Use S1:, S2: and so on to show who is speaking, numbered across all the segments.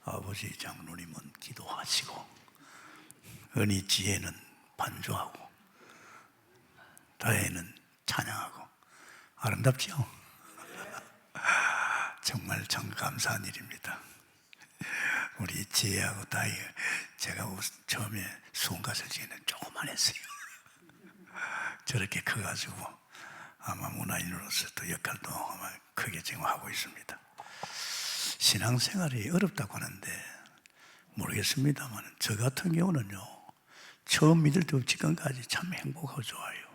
S1: 아버지 장로님은 기도하시고 은희 지혜는 반주하고 다혜는 찬양하고 아름답지요? 정말 참 감사한 일입니다. 우리 지혜하고 다혜, 제가 처음에 수원 갔을 적에는 조그만했어요. 저렇게 커가지고 아마 문화인으로서 또 역할도 아마 크게 지금 하고 있습니다. 신앙생활이 어렵다고 하는데 모르겠습니다만 저 같은 경우는요, 처음 믿을 때부터 지금까지 참 행복하고 좋아요.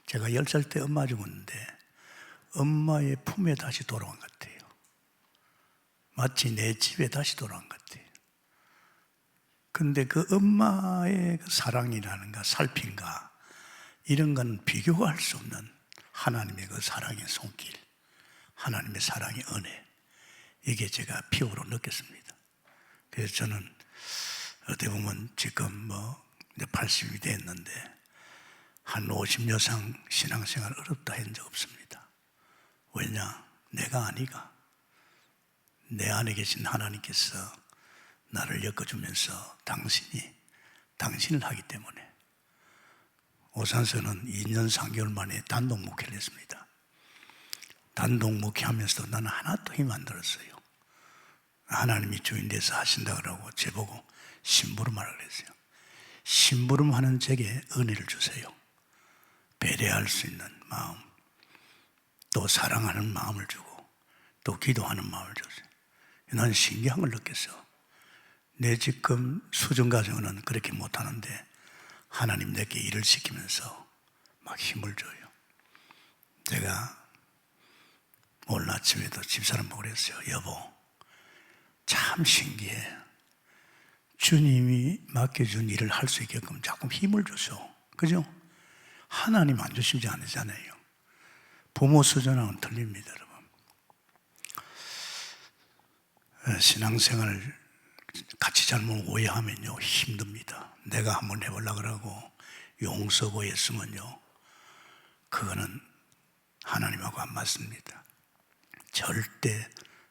S1: 제가 10살 때 엄마 죽었는데 엄마의 품에 다시 돌아온 것 같아요. 마치 내 집에 다시 돌아온 것 같아요. 근데 그 엄마의 그 사랑이라는가 살핀가 이런 건 비교할 수 없는 하나님의 그 사랑의 손길, 하나님의 사랑의 은혜, 이게 제가 피부로 느꼈습니다. 그래서 저는 어떻게 보면 지금 이제 80이 됐는데 한 50년 이상 신앙생활 어렵다 한 적 없습니다. 왜냐? 내가 아니가 내 안에 계신 하나님께서 나를 엮어주면서 당신을 하기 때문에 오산서는 2년 3개월 만에 단독 목회를 했습니다. 단독 목회하면서도 나는 하나도 힘 안 들었어요. 하나님이 주인 돼서 하신다 그러고 저보고 심부름하라 그랬어요. 심부름하는 제게 은혜를 주세요. 배려할 수 있는 마음, 또 사랑하는 마음을 주고 또 기도하는 마음을 줬어요. 난 신기한 걸 느꼈어. 내 지금 수준 가정은 그렇게 못하는데 하나님 내게 일을 시키면서 막 힘을 줘요. 제가 오늘 아침에도 집사람 보고 그랬어요. 여보, 참 신기해. 주님이 맡겨준 일을 할 수 있게끔 자꾸 힘을 주셔. 그죠? 하나님 안 주시지 않으잖아요. 부모 수준하고는 틀립니다, 여러분. 신앙생활 같이 잘못 오해하면요, 힘듭니다. 내가 한번 해보려고 그러고 용서고 했으면요, 그거는 하나님하고 안 맞습니다. 절대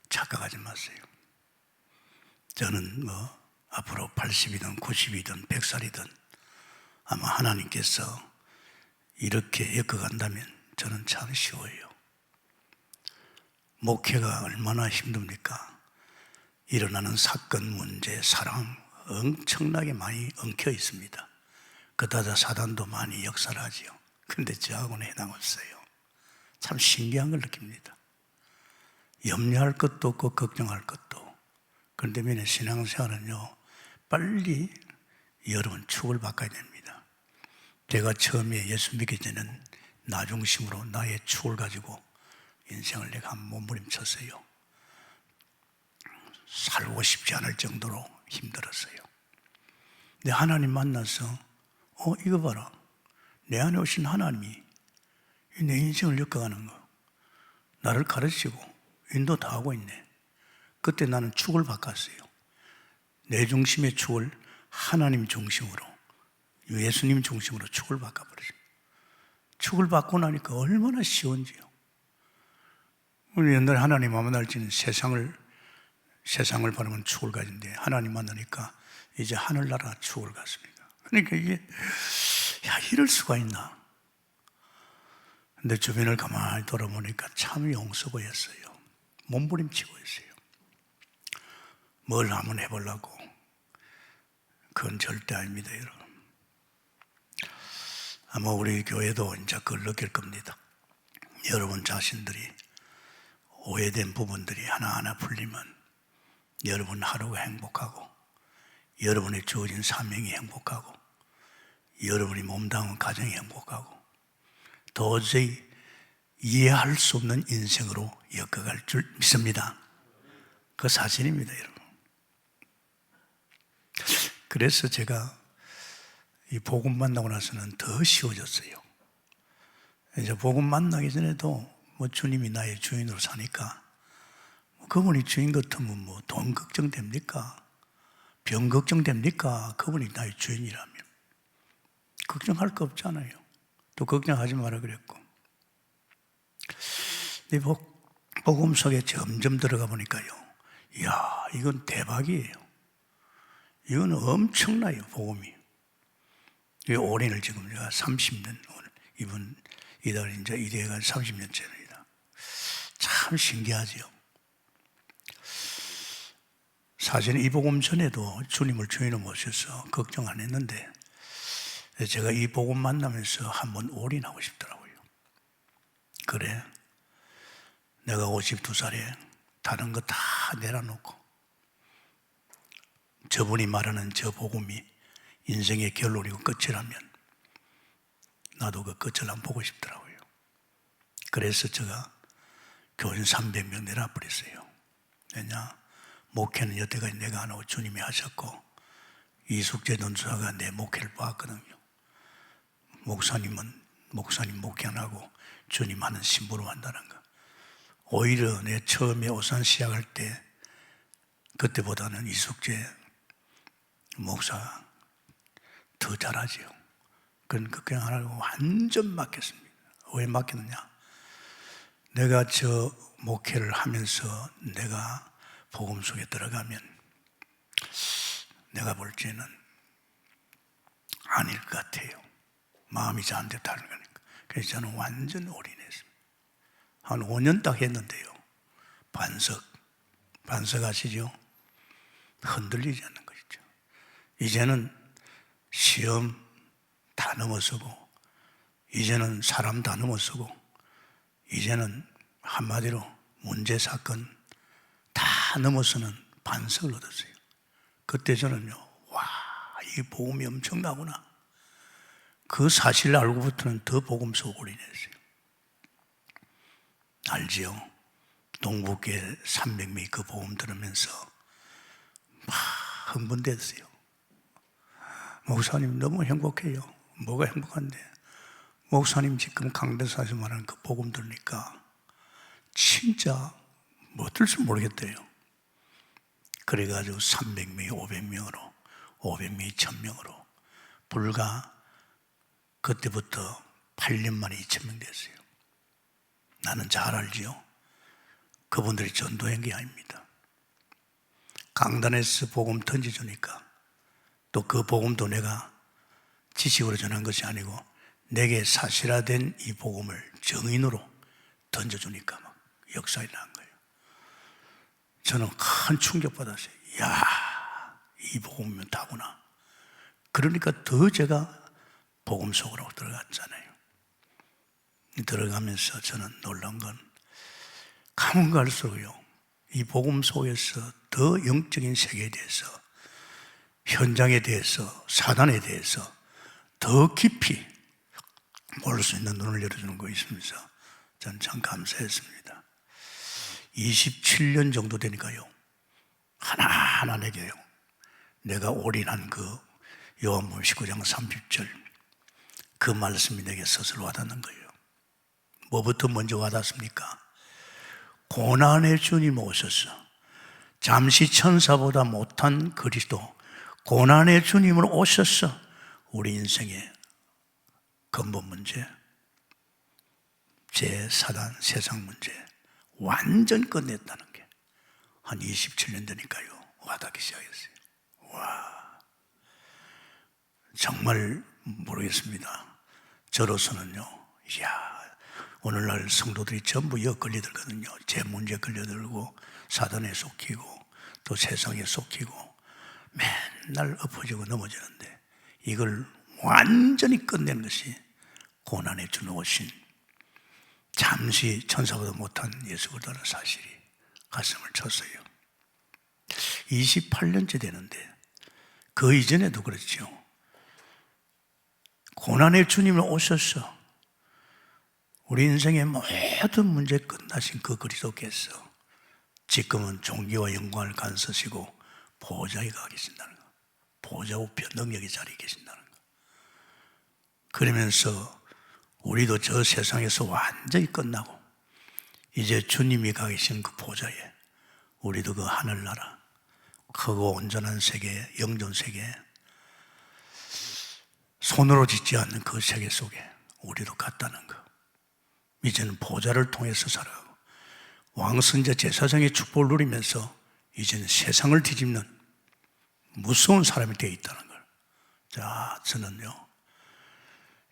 S1: 착각하지 마세요. 저는 앞으로 80이든 90이든 100살이든 아마 하나님께서 이렇게 엮어간다면 저는 참 쉬워요. 목회가 얼마나 힘듭니까? 일어나는 사건, 문제, 사랑 엄청나게 많이 엉켜 있습니다. 그러다 사단도 많이 역사를 하지요. 그런데 저하고는 해당 없어요. 참 신기한 걸 느낍니다. 염려할 것도 없고 걱정할 것도. 그런데 맨날 신앙생활은요, 빨리 여러분 축을 바꿔야 됩니다. 제가 처음에 예수 믿기 전에는 나 중심으로 나의 축을 가지고 인생을 내가 한번 몸부림쳤어요. 살고 싶지 않을 정도로 힘들었어요. 근데 하나님 만나서 이거 봐라, 내 안에 오신 하나님이 내 인생을 엮어가는 거, 나를 가르치고 인도 다 하고 있네. 그때 나는 축을 바꿨어요. 내 중심의 축을 하나님 중심으로, 예수님 중심으로 축을 바꿔버렸어요. 축을 바꾸고 나니까 얼마나 쉬운지요. 우리 옛날에 하나님 만날 때는 세상을 바라보는 축을 가진데 하나님 만나니까 이제 하늘나라 축을 갖습니다. 그러니까 이게 이럴 수가 있나. 근데 주변을 가만히 돌아보니까 참 용서고였어요. 몸부림치고 있어요. 뭘 한번 해보려고. 그건 절대 아닙니다, 여러분. 아마 우리 교회도 이제 그걸 느낄 겁니다. 여러분 자신들이 오해된 부분들이 하나하나 풀리면 여러분 하루가 행복하고, 여러분이 주어진 사명이 행복하고, 여러분이 몸담은 가정이 행복하고, 도저히 이해할 수 없는 인생으로 엮어갈 줄 믿습니다. 그 사실입니다, 여러분. 그래서 제가 이 복음 만나고 나서는 더 쉬워졌어요. 이제 복음 만나기 전에도 주님이 나의 주인으로 사니까 그분이 주인 같으면 돈 걱정됩니까? 병 걱정됩니까? 그분이 나의 주인이라면 걱정할 거 없잖아요. 또 걱정하지 마라 그랬고. 이 복음 속에 점점 들어가 보니까요, 이야, 이건 대박이에요. 이건 엄청나요, 복음이. 이 올해를 지금 제가 30년, 이번 이달 이제 이래가 30년째입니다. 참 신기하죠. 사실 이 복음 전에도 주님을 주인으로 모셔서 걱정 안 했는데 제가 이 복음 만나면서 한번 올인하고 싶더라고요. 그래, 내가 52살에 다른 거 다 내려놓고 저분이 말하는 저 복음이 인생의 결론이고 끝이라면 나도 그 끝을 한번 보고 싶더라고요. 그래서 제가 교인 300명 내려버렸어요. 왜냐? 목회는 여태까지 내가 안 하고 주님이 하셨고 이숙재 전수사가 내 목회를 봤거든요. 목사님은 목사님 목회 안 하고 주님 하는 신부로 한다는 거. 오히려 내 처음에 오산 시작할 때 그때보다는 이숙재 목사가 더 잘하지요. 그러니까 그냥 하라고 완전 맡겼습니다. 왜 맡겼느냐? 내가 저 목회를 하면서 내가 복음 속에 들어가면 내가 볼 때는 아닐 것 같아요. 마음이 잘 안 됐다는 거니까. 그래서 저는 완전 올인했습니다. 한 5년 딱 했는데요. 반석 아시죠? 흔들리지 않는 것이죠. 이제는 시험 다 넘어서고 이제는 사람 다 넘어서고 이제는 한마디로 문제 사건 다 넘어서는 반석을 얻었어요. 그때 저는요, 와, 이 복음이 엄청나구나. 그 사실을 알고부터는 더 복음 속 올인했어요. 알지요? 동북계 300명이 그 복음 들으면서 막 흥분됐어요. 목사님 너무 행복해요. 뭐가 행복한데? 목사님 지금 강대사에서 말하는 그 복음 들으니까 진짜 뭐 어떨지 모르겠대요. 그래가지고 300명이 500명으로 500명이 1000명으로 불과 그때부터 8년 만에 2000명 됐어요. 나는 잘 알지요. 그분들이 전도한 게 아닙니다. 강단에서 복음 던져주니까 또 그 복음도 내가 지식으로 전한 것이 아니고 내게 사실화된 이 복음을 정인으로 던져주니까 막 역사에 난 거예요. 저는 큰 충격받았어요. 이야, 이 복음이면 다구나. 그러니까 더 제가 복음 속으로 들어갔잖아요. 들어가면서 저는 놀란 건 가면 갈수록요, 이 복음 속에서 더 영적인 세계에 대해서, 현장에 대해서, 사단에 대해서 더 깊이 볼 수 있는 눈을 열어주는 거 있으면서 저는 참 감사했습니다. 27년 정도 되니까요, 하나하나 내게요, 내가 올인한 그 요한복음 19장 30절 그 말씀이 내게 스스로 와닿는 거예요. 뭐부터 먼저 와닿습니까? 고난의 주님 오셔서 잠시 천사보다 못한 그리스도, 고난의 주님으로 오셔서 우리 인생의 근본 문제, 제 사단, 세상 문제 완전 끝냈다는 게 한 27년 되니까요, 와닿기 시작했어요. 와, 정말 모르겠습니다. 저로서는요, 이야, 오늘날 성도들이 전부 역 걸려들거든요. 제 문제 걸려들고 사단에 속히고 또 세상에 속히고 맨날 엎어지고 넘어지는데 이걸 완전히 끝낸 것이 고난의 주 오신 잠시 천사보다 못한 예수 그리스도라는 사실이 가슴을 쳤어요. 28년째 되는데 그 이전에도 그렇죠. 고난의 주님을 오셔서 우리 인생의 모든 문제 끝나신 그 그리스도께서 지금은 존귀와 영광을 간서시고 보좌에 가 계신다는 거, 보좌 우편 능력의 자리에 계신다는 거. 그러면서 우리도 저 세상에서 완전히 끝나고 이제 주님이 가 계신 그 보좌에 우리도 그 하늘나라, 크고 온전한 세계, 영존 세계, 손으로 짓지 않는 그 세계 속에 우리도 갔다는 거. 이제는 보좌를 통해서 살아가고 왕선자 제사장의 축복을 누리면서 이제는 세상을 뒤집는 무서운 사람이 되어 있다는 걸. 자, 저는요,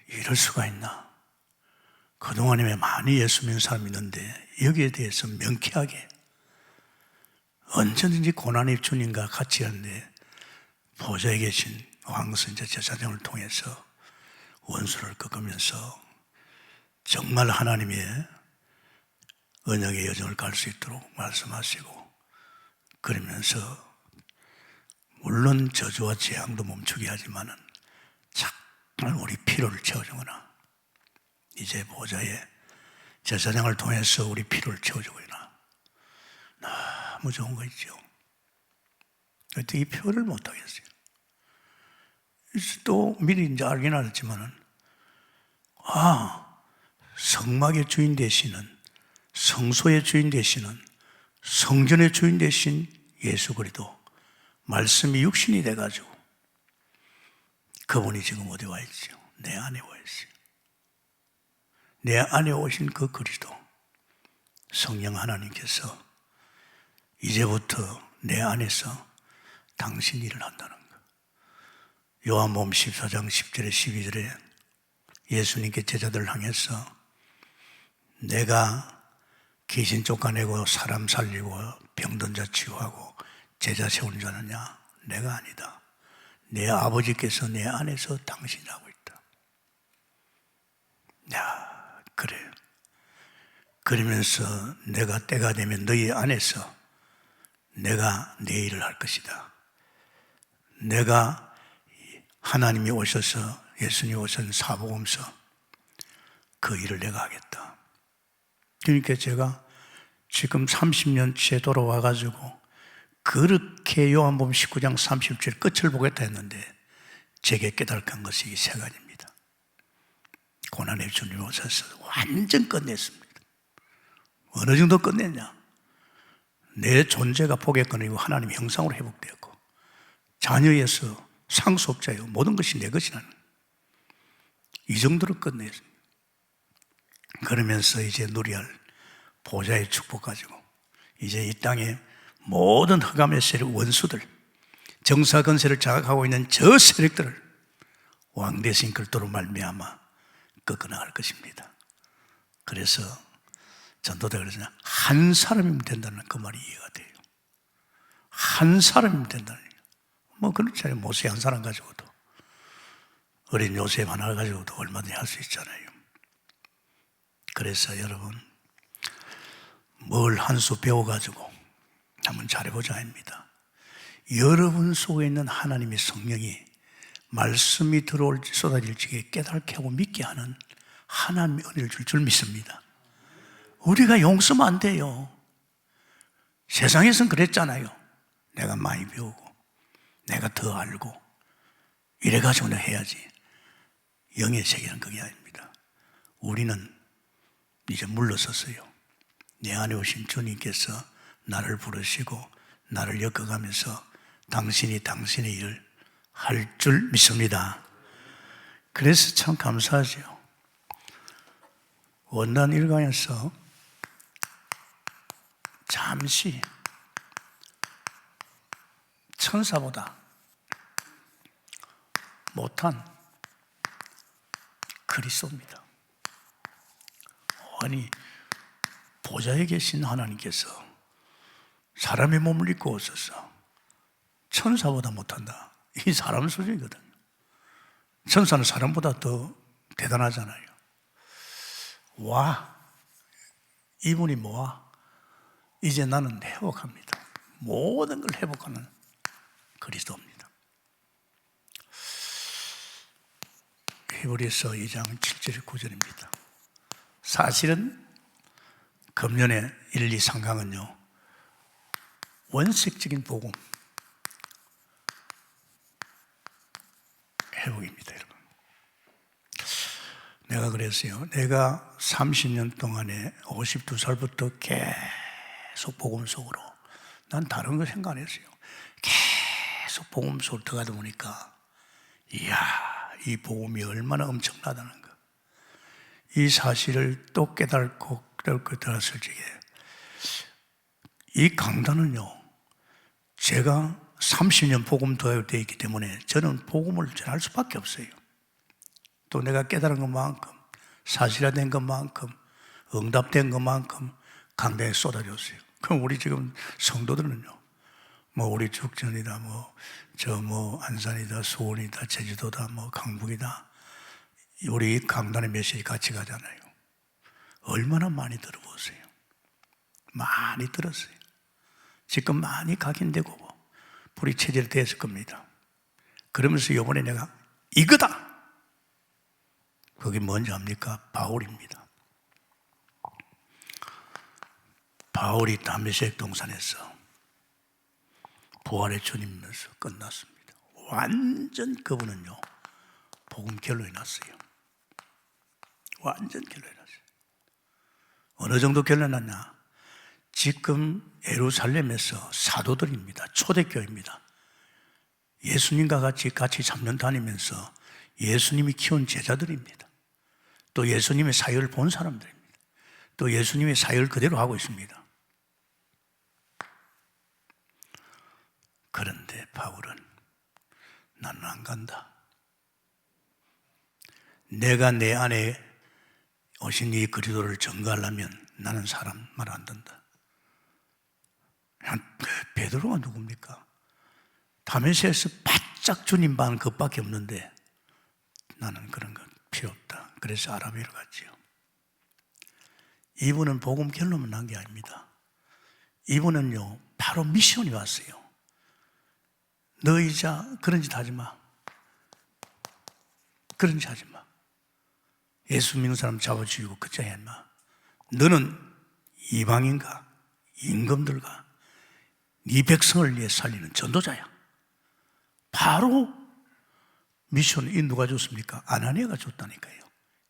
S1: 이럴 수가 있나? 그동안에 많이 예수 믿는 사람이 있는데 여기에 대해서 명쾌하게 언제든지 고난의 주님과 같이 하는데 보좌에 계신 왕선자 제사장을 통해서 원수를 꺾으면서 정말 하나님의 언약의 여정을 갈 수 있도록 말씀하시고, 그러면서 물론 저주와 재앙도 멈추게 하지만은 정말 우리 필요를 채워주거나, 이제 보좌에 제사장을 통해서 우리 필요를 채워주거나, 너무 좋은 거 있죠. 어떻게 이 표현을 못하겠어요. 또 미리 이제 알긴 알았지만은, 성막의 주인 되시는, 성소의 주인 되시는, 성전의 주인 되신 예수 그리스도, 말씀이 육신이 돼가지고 그분이 지금 어디 와 있죠? 내 안에 와 있어요. 내 안에 오신 그 그리스도, 성령 하나님께서 이제부터 내 안에서 당신 일을 한다는 거. 요한복음 14장 10절에 12절에 예수님께 제자들을 향해서 내가 귀신 쫓아내고 사람 살리고 병든 자 치유하고 제자 세우는 자느냐? 내가 아니다. 내 아버지께서 내 안에서 당신이 하고 있다. 야, 그래. 그러면서 내가 때가 되면 너희 안에서 내가 내 일을 할 것이다. 내가 하나님이 오셔서, 예수님이 오신 사복음서 그 일을 내가 하겠다. 그러니까 제가 지금 30년째 돌아와가지고 그렇게 요한복음 19장 30절 끝을 보겠다 했는데 제게 깨달은 것이 이 세 가지입니다. 고난의 주님 오셔서 완전 끝냈습니다. 어느 정도 끝냈냐? 내 존재가 복에 끊이고 하나님 형상으로 회복되었고, 자녀에서 상속자요, 모든 것이 내 것이라는, 이 정도로 끝냈습니다. 그러면서 이제 누려야 할 보좌의 축복 가지고 이제 이 땅에 모든 흑암의 세력, 원수들, 정사 건세를 장악하고 있는 저 세력들을 왕 대신 그리스도로 말미암아 꺾어나갈 것입니다. 그래서 전도자 그러잖아요. 한 사람이면 된다는 그 말이 이해가 돼요. 한 사람이면 된다는 얘기예요. 뭐 그렇잖아요. 모세 한 사람 가지고도, 어린 요셉 하나 가지고도 얼마든지 할 수 있잖아요. 그래서 여러분, 뭘 한 수 배워가지고 한번 잘해보자 합니다. 여러분 속에 있는 하나님의 성령이 말씀이 들어올 쏟아질 적에 깨닫게 하고 믿게 하는 하나님의 은혜를 줄 믿습니다. 우리가 용서면 안 돼요. 세상에선 그랬잖아요. 내가 많이 배우고 내가 더 알고 이래가지고 내가 해야지. 영의 세계는 그게 아닙니다. 우리는 이제 물러섰어요. 내 안에 오신 주님께서 나를 부르시고 나를 엮어가면서 당신이 당신의 일을 할 줄 믿습니다. 그래서 참 감사하죠. 원단 일강에서 잠시 천사보다 못한 그리스도입니다. 아니, 보좌에 계신 하나님께서 사람의 몸을 입고 오셔서 천사보다 못한다. 이 사람 수준이거든요. 천사는 사람보다 더 대단하잖아요. 와, 이분이 뭐야? 이제 나는 회복합니다. 모든 걸 회복하는 그리스도입니다. 히브리서 2장 7절 9절입니다. 사실은 금년에 1, 2, 3강은요 원색적인 복음 회복입니다. 여러분, 내가 그랬어요. 내가 30년 동안에 52살부터 계속 복음 속으로, 난 다른 거 생각 안 했어요. 계속 복음 속으로 들어가다 보니까 이야, 이 복음이 얼마나 엄청나다는 거, 이 사실을 또 깨닫고 들었을 적에 이 강단은요 제가 30년 복음 도약되어 있기 때문에 저는 복음을 전할 수밖에 없어요. 또 내가 깨달은 것만큼, 사실화된 것만큼, 응답된 것만큼 강단에 쏟아졌어요. 그럼 우리 지금 성도들은요, 뭐 우리 죽전이다, 안산이다, 수원이다, 제주도다, 강북이다, 우리 강단의 메시지 같이 가잖아요. 얼마나 많이 들어보세요. 많이 들었어요. 지금 많이 각인되고 불이 체질됐을 겁니다. 그러면서 이번에 내가 이거다! 그게 뭔지 압니까? 바울입니다. 바울이 다메섹 동산에서 부활의 주님이면서 끝났습니다. 완전 그분은요, 복음 결론이 났어요. 완전 결론이 났어요. 어느 정도 결론이 났냐? 지금 예루살렘에서 사도들입니다. 초대교회입니다. 예수님과 같이 잡년 다니면서 예수님이 키운 제자들입니다. 또 예수님의 사역을 본 사람들입니다. 또 예수님의 사역을 그대로 하고 있습니다. 그런데 바울은 나는 안 간다. 내가 내 안에 오신 이 그리스도를 증거하려면 나는 사람 말 안 듣는다. 베드로가 누굽니까? 다메섹에서 바짝 주님 반 그것밖에 없는데 나는 그런 건 필요 없다. 그래서 아라비아로 갔지요. 이분은 복음 결론만 난 게 아닙니다. 이분은요, 바로 미션이 왔어요. 너희 자 그런 짓 하지 마. 그런 짓 하지 마. 예수 믿는 사람 잡아 죽이고 그자 해 마. 너는 이방인과 임금들과 네 백성을 위해 살리는 전도자야. 바로 미션 이 누가 줬습니까? 아나니아가 줬다니까요.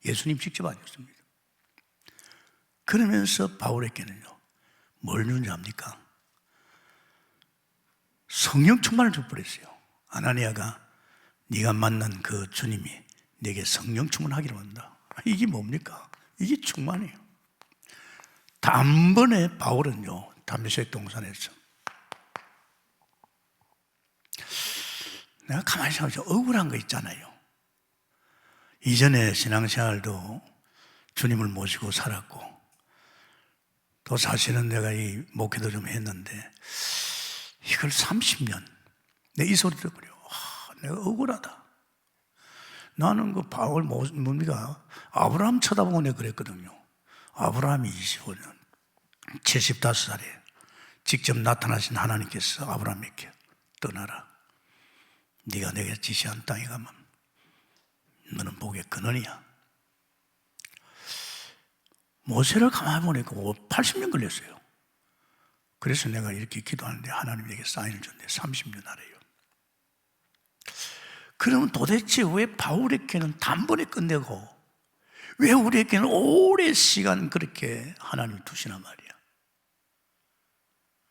S1: 예수님 직접 안 줬습니다. 그러면서 바울에게는요, 뭘 주는지 압니까? 성령 충만을 줘버렸어요. 아나니아가 네가 만난 그 주님이 네게 성령 충만하기를 원한다. 이게 뭡니까? 이게 충만이에요. 단번에 바울은요, 다메섹 동산에서 내가 가만히 생각해서 억울한 거 있잖아요. 이전에 신앙생활도 주님을 모시고 살았고, 또 사실은 내가 이 목회도 좀 했는데, 이걸 30년, 내 이 소리 들어버려. 내가 억울하다. 나는 그 바울 뭡니까? 아브라함 쳐다보고 내가 그랬거든요. 아브라함이 25년, 75살에 직접 나타나신 하나님께서 아브라함에게 떠나라. 네가 내게 지시한 땅에 가면 너는 복의 근원이야. 모세를 가만히 보니까 80년 걸렸어요. 그래서 내가 이렇게 기도하는데 하나님 내게 사인을 줬는데 30년 하래요. 그러면 도대체 왜 바울에게는 단번에 끝내고 왜 우리에게는 오랜 시간 그렇게 하나님이 두시나 말이야.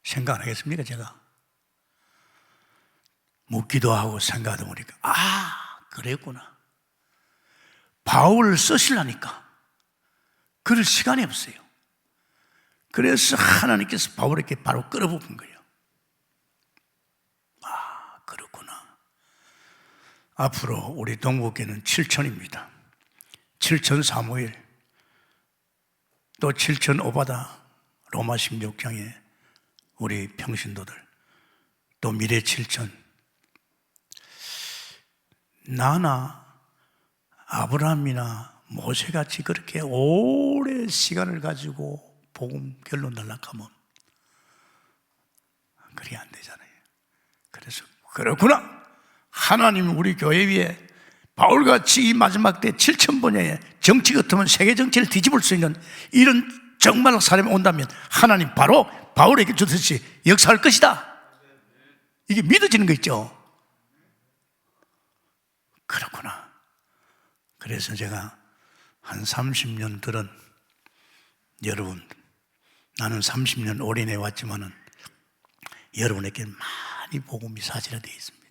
S1: 생각 안 하겠습니까? 제가 묻기도 하고 생각하다 보니까 그랬구나. 바울을 쓰시려니까 그럴 시간이 없어요. 그래서 하나님께서 바울에게 바로 끌어부은 거예요. 그렇구나. 앞으로 우리 동국교회는 7천입니다. 7천 사무엘, 또 7천 오바다, 로마 16장에 우리 평신도들, 또 미래 7천. 나나 아브라함이나 모세같이 그렇게 오랜 시간을 가지고 복음 결론 날락하면 그게 안 되잖아요. 그래서 그렇구나. 하나님 우리 교회 위에 바울같이 이 마지막 때 7,000번의 정치 같으면 세계 정치를 뒤집을 수 있는 이런 정말 사람이 온다면 하나님 바로 바울에게 주듯이 역사할 것이다. 이게 믿어지는 거 있죠. 그렇구나. 그래서 제가 한 30년 들은 여러분, 나는 30년 올인해 왔지만은 여러분에게 많이 복음이 사실화되어 있습니다.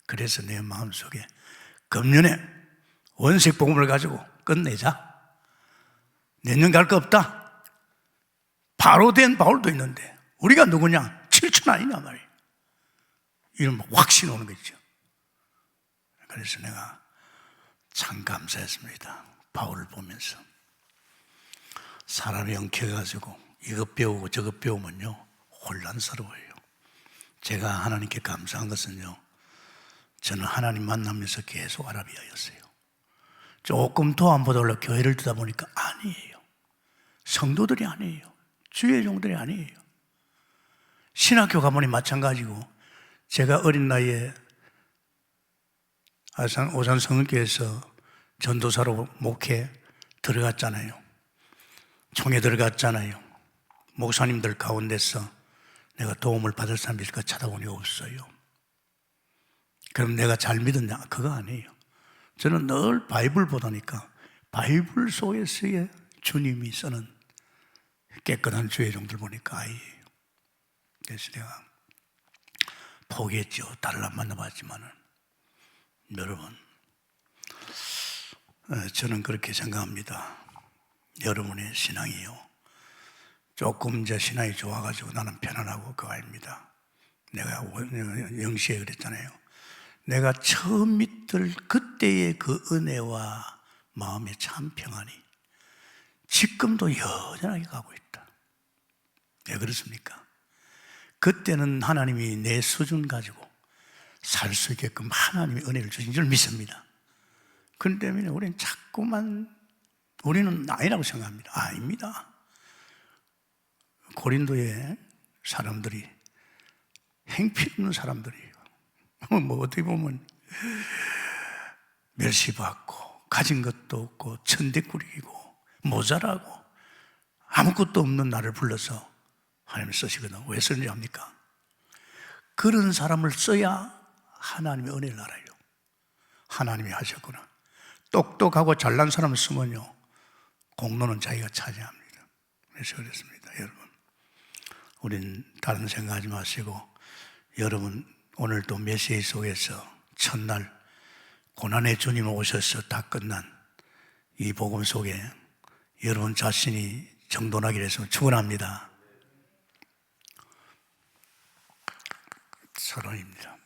S1: 그래서 내 마음속에 금년에 원색 복음을 가지고 끝내자. 내년 갈 거 없다. 바로 된 바울도 있는데 우리가 누구냐? 7천 아니냐 말이에요. 이러면 확신 오는 거죠. 그래서 내가 참 감사했습니다. 바울을 보면서. 사람이 엉켜가지고 이것 배우고 저것 배우면요 혼란스러워요. 제가 하나님께 감사한 것은요, 저는 하나님 만나면서 계속 아라비아였어요. 조금 더 안 보달라 교회를 듣다 보니까 아니에요. 성도들이 아니에요. 주의 종들이 아니에요. 신학교 가보니 마찬가지고, 제가 어린 나이에 오산 성은교에서 전도사로 목회 들어갔잖아요. 총회 들어갔잖아요. 목사님들 가운데서 내가 도움을 받을 사람이 있을까 찾아보니 없어요. 그럼 내가 잘 믿었냐? 그거 아니에요. 저는 늘 바이블 보다니까 바이블 속에서의 주님이 쓰는 깨끗한 주의 종들 보니까 아이예요. 그래서 내가 포기했죠. 다른 안 만나봤지만은. 여러분, 저는 그렇게 생각합니다. 여러분의 신앙이요, 조금 이제 신앙이 좋아가지고 나는 편안하고 그거 아닙니다. 내가 영시에 그랬잖아요. 내가 처음 믿을 그때의 그 은혜와 마음의 참 평안이 지금도 여전하게 가고 있다. 왜 그렇습니까? 그때는 하나님이 내 수준 가지고 살 수 있게끔 하나님이 은혜를 주신 줄 믿습니다. 그렇기 때문에 우리는 자꾸만, 우리는 아니라고 생각합니다. 아닙니다. 고린도의 사람들이 행필없는 사람들이에요. 뭐 어떻게 보면 멸시받고 가진 것도 없고 천대꾸리고 모자라고 아무것도 없는 나를 불러서 하나님이 쓰시거든. 왜 쓰는지 압니까? 그런 사람을 써야 하나님의 은혜를 알아요. 하나님이 하셨구나. 똑똑하고 잘난 사람을 쓰면요 공로는 자기가 차지합니다. 그래서 그렇습니다. 여러분, 우린 다른 생각하지 마시고, 여러분 오늘도 메시지 속에서 첫날 고난의 주님 오셔서 다 끝난 이 복음 속에 여러분 자신이 정돈하기를 해서 축원합니다. 서론입니다.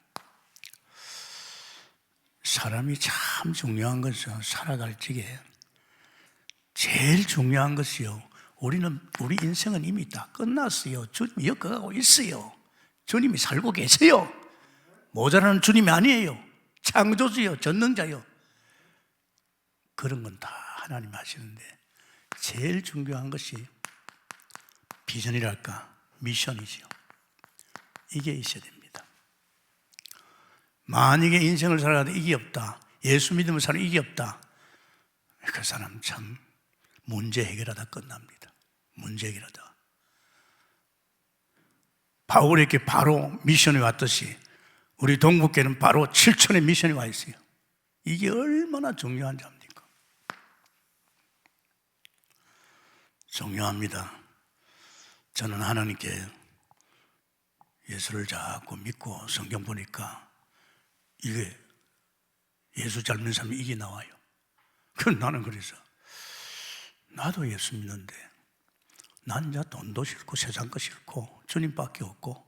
S1: 사람이 참 중요한 것은 살아갈 적에 제일 중요한 것이요, 우리 인생은 이미 다 끝났어요. 주님이 엮어가고 있어요. 주님이 살고 계세요. 모자라는 주님이 아니에요. 창조주요, 전능자요. 그런 건 다 하나님 하시는데 제일 중요한 것이 비전이랄까, 미션이죠. 이게 있어야 됩니다. 만약에 인생을 살아가도 이게 없다, 예수 믿으면 사는 이게 없다, 그 사람 참 문제 해결하다 끝납니다. 문제 해결하다. 바울에게 바로 미션이 왔듯이 우리 동북교는 바로 7천의 미션이 와 있어요. 이게 얼마나 중요한지 압니까? 중요합니다. 저는 하나님께 예수를 자꾸 믿고 성경 보니까 이게 예수 잘 믿는 사람이 이게 나와요. 그럼 나는 그래서 나도 예수 믿는데 난 이제 돈도 싫고 세상 거 싫고 주님밖에 없고,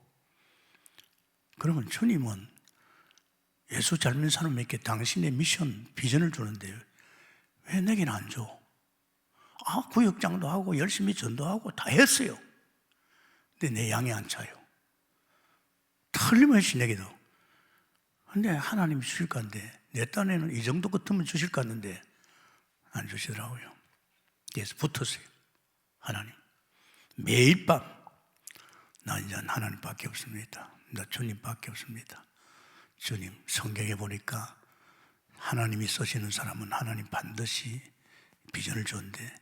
S1: 그러면 주님은 예수 잘 믿는 사람에게 당신의 미션, 비전을 주는데 왜 내게는 안 줘? 구역장도 하고 열심히 전도하고 다 했어요. 근데 내 양이 안 차요. 틀림없이 내게도. 근데 하나님이 주실 건데 내 딴에는 이 정도 같으면 주실 것 같는데 안 주시더라고요. 그래서 붙었어요. 하나님, 매일 밤 나 이제 하나님밖에 없습니다. 나 주님밖에 없습니다. 주님, 성경에 보니까 하나님이 쓰시는 사람은 하나님 반드시 비전을 줬는데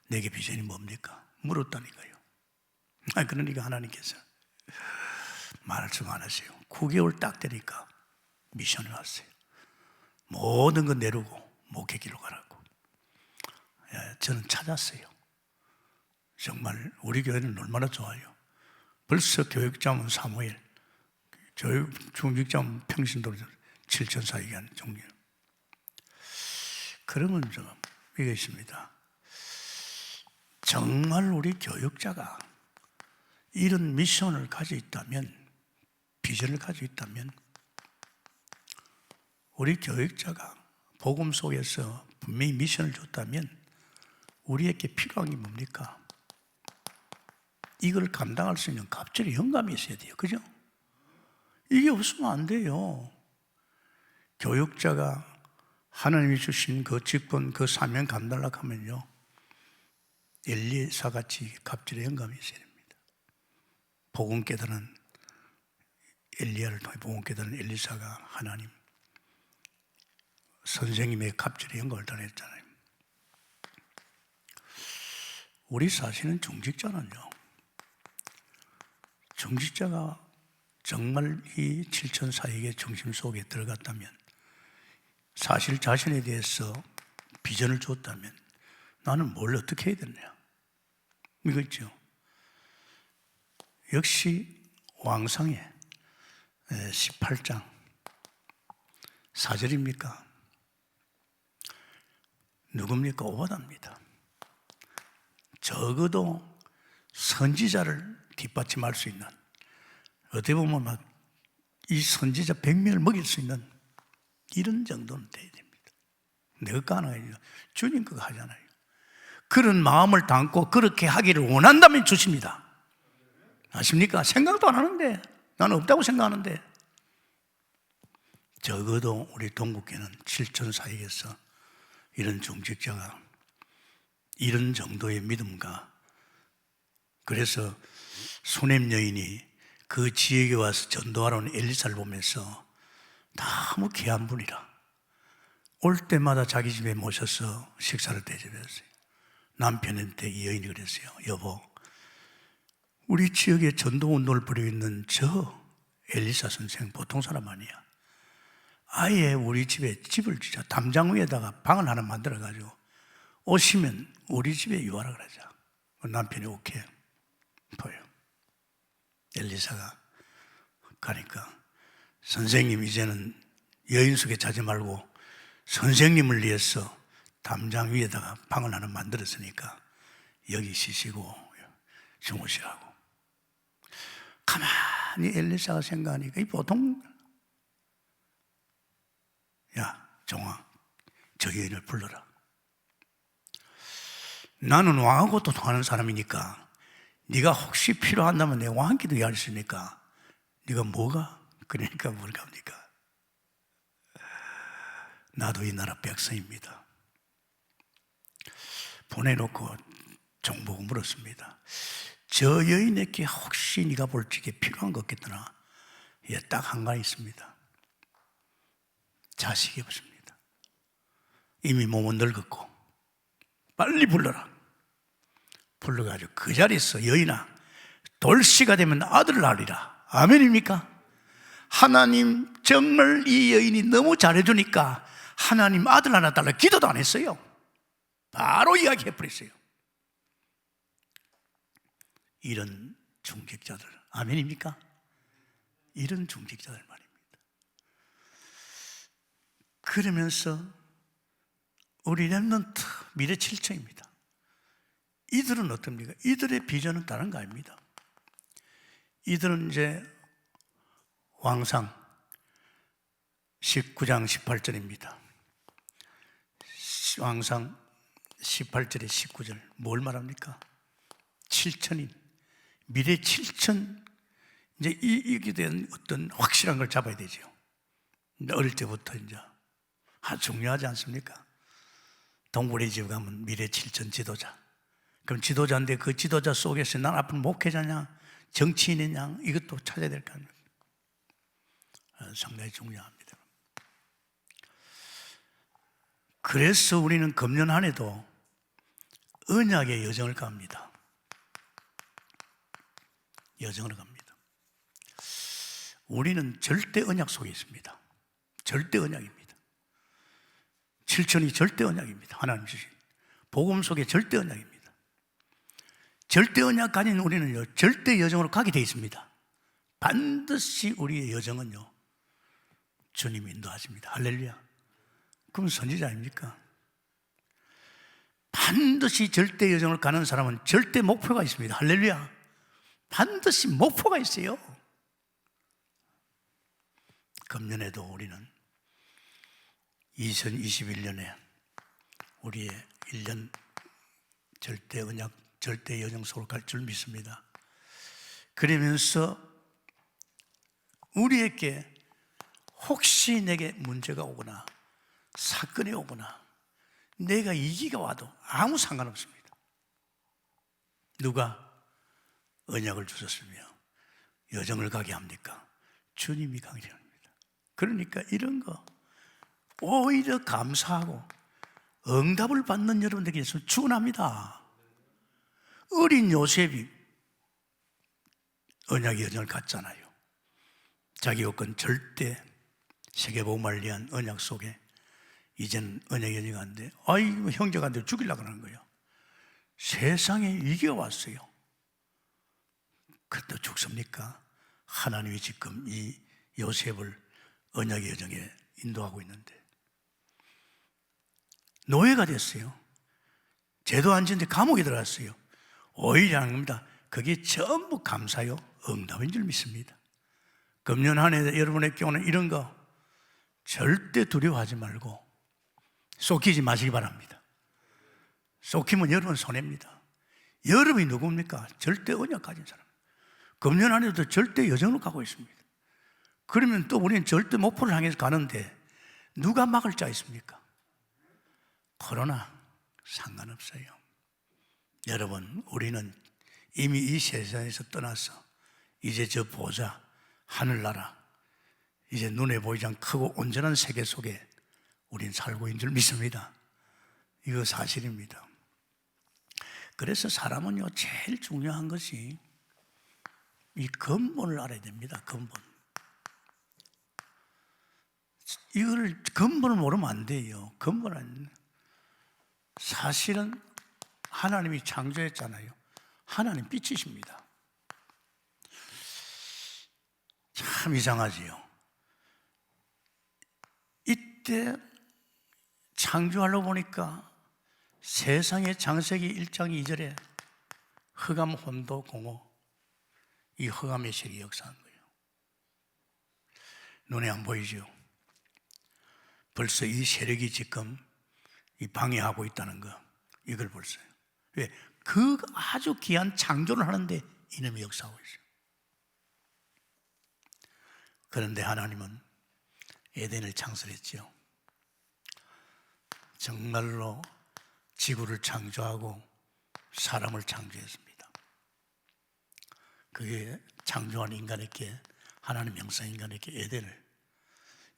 S1: 내게 비전이 뭡니까? 물었다니까요. 그러니까 하나님께서 말씀 안 하세요. 9개월 딱 되니까 미션이 왔어요. 모든 거 내려고 목회기로 가라고. 저는 찾았어요. 정말 우리 교회는 얼마나 좋아요. 벌써 교육자문 사무엘, 중직자문 평신도로 7,000 얘기하는 종교. 그러면 좀 이게 있습니다. 정말 우리 교육자가 이런 미션을 가지고 있다면, 비전을 가지고 있다면 우리 교육자가 복음 속에서 분명히 미션을 줬다면 우리에게 필요한 게 뭡니까? 이걸 감당할 수 있는 갑절의 영감이 있어야 돼요. 그죠? 이게 없으면 안 돼요. 교육자가 하나님이 주신 그 직분, 그 사명 감당하려고 하면요, 엘리사같이 갑절의 영감이 있어야 됩니다. 복음 깨달은 엘리야를 통해 복음 깨달은 엘리사가 하나님 선생님의 갑절의 영감을 전했잖아요. 우리 사실은 중직자는요, 중직자가 정말 이 7천 사역의 중심 속에 들어갔다면, 사실 자신에 대해서 비전을 줬다면 나는 뭘 어떻게 해야 되느냐, 이거 있죠. 역시 왕상의 18장 4절입니까? 누굽니까? 오바다입니다. 적어도 선지자를 뒷받침할 수 있는, 어떻게 보면 막 이 선지자 100명을 먹일 수 있는 이런 정도는 돼야 됩니다. 내가 가능해요. 주님 그거 하잖아요. 그런 마음을 담고 그렇게 하기를 원한다면 주십니다. 아십니까? 생각도 안 하는데, 나는 없다고 생각하는데, 적어도 우리 동국교는 7천 사역에서 이런 중직자가 이런 정도의 믿음과, 그래서 수넴 여인이 그 지역에 와서 전도하러 온 엘리사를 보면서 너무 귀한 분이라 올 때마다 자기 집에 모셔서 식사를 대접했어요. 남편한테 이 여인이 그랬어요. 여보, 우리 지역에 전도운동을 벌이고 있는 저 엘리사 선생 보통 사람 아니야. 아예 우리 집에 집을 주자. 담장 위에다가 방을 하나 만들어가지고 오시면 우리 집에 유하라 그러자. 남편이 오케이 보여. 엘리사가 가니까, 선생님 이제는 여인 속에 자지 말고 선생님을 위해서 담장 위에다가 방을 하나 만들었으니까 여기 쉬시고 주무시라고. 가만히 엘리사가 생각하니까 이 보통, 야 종아, 저 여인을 불러라. 나는 왕하고 또 통하는 사람이니까 네가 혹시 필요한다면 내가 왕기도 이해할 수 있으니까 네가 뭐가? 그러니까 뭘까 합니까? 나도 이 나라 백성입니다. 보내놓고 정보고 물었습니다. 저 여인에게 혹시 네가 볼 적에 필요한 것 없겠더나? 예, 딱 한 가지 있습니다. 자식이 없습니다. 이미 몸은 늙었고 빨리 불러라. 불러가지고 그 자리에서 여인아, 돌시가 되면 아들을 낳으리라. 아멘입니까? 하나님 정말 이 여인이 너무 잘해주니까 하나님 아들 하나 달라 기도도 안 했어요. 바로 이야기해버렸어요. 이런 중직자들, 아멘입니까? 이런 중직자들 말입니다. 그러면서 우리 렘넌트 미래 7천입니다. 이들은 어떻습니까? 이들의 비전은 다른 거 아닙니다. 이들은 이제 왕상 19장 18절입니다. 왕상 18절에 19절 뭘 말합니까? 7천인, 미래 7천, 이제 이게 대한 어떤 확실한 걸 잡아야 되죠. 어릴 때부터 이제 아주 중요하지 않습니까? 동굴의 집 가면 미래 7천 지도자. 그럼 지도자인데 그 지도자 속에서 난 앞으로 목회자냐, 정치인이냐, 이것도 찾아야 될 거 아닙니까? 상당히 중요합니다. 그래서 우리는 금년 한 해도 언약의 여정을 갑니다. 여정을 갑니다. 우리는 절대 언약 속에 있습니다. 절대 언약입니다. 7천이 절대 언약입니다. 하나님 주신 복음 속에 절대 언약입니다. 절대 언약 가진 우리는요, 절대 여정으로 가게 되어 있습니다. 반드시 우리의 여정은요, 주님이 인도하십니다. 할렐루야. 그럼 선지자 아닙니까? 반드시 절대 여정을 가는 사람은 절대 목표가 있습니다. 할렐루야. 반드시 목표가 있어요. 금년에도 우리는 2021년에 우리의 1년 절대 언약, 절대 여정 속으로 갈 줄 믿습니다. 그러면서 우리에게 혹시 내게 문제가 오거나 사건이 오거나 내가 위기가 와도 아무 상관없습니다. 누가 언약을 주셨으며 여정을 가게 합니까? 주님이 가게 합니다. 그러니까 이런 거 오히려 감사하고 응답을 받는 여러분들에게 있으면 축원합니다. 어린 요셉이 언약의 여정을 갔잖아요. 자기 여건 절대 세계복음을 위한 언약 속에 이제는 언약의 여정이 갔는데 아이고 형제가 안 돼 죽이려고 하는 거예요. 세상에 위기가 왔어요. 그래도 죽습니까? 하나님이 지금 이 요셉을 언약의 여정에 인도하고 있는데 노예가 됐어요. 죄도 안 지는데 감옥에 들어갔어요. 오히려 안 겁니다. 그게 전부 감사요 응답인 줄 믿습니다. 금년 한 해 여러분의 경우는 이런 거 절대 두려워하지 말고 쏟기지 마시기 바랍니다. 쏟기면 여러분 손해입니다. 여러분이 누굽니까? 절대 언약 가진 사람. 금년 한 해도 절대 여정으로 가고 있습니다. 그러면 또 우리는 절대 목표를 향해서 가는데 누가 막을 자 있습니까? 코로나 상관없어요. 여러분, 우리는 이미 이 세상에서 떠나서 이제 저 보좌 하늘나라 이제 눈에 보이지 않는 크고 온전한 세계 속에 우린 살고 있는 줄 믿습니다. 이거 사실입니다. 그래서 사람은요 제일 중요한 것이 이 근본을 알아야 됩니다. 근본. 이걸 근본을 모르면 안 돼요. 근본을 안. 사실은 하나님이 창조했잖아요. 하나님 빛이십니다. 참 이상하지요. 이때 창조하려고 보니까 세상의 창세기 1장 2절에 흑암, 혼도, 공허, 이 흑암의 세계 역사한 거예요. 눈에 안 보이죠? 벌써 이 세력이 지금 이 방해하고 있다는 거, 이걸 벌써요. 왜? 그 아주 귀한 창조를 하는데 이놈이 역사하고 있어요. 그런데 하나님은 에덴을 창설했죠. 정말로 지구를 창조하고 사람을 창조했습니다. 그게 창조한 인간에게, 하나님 형상 인간에게 에덴을,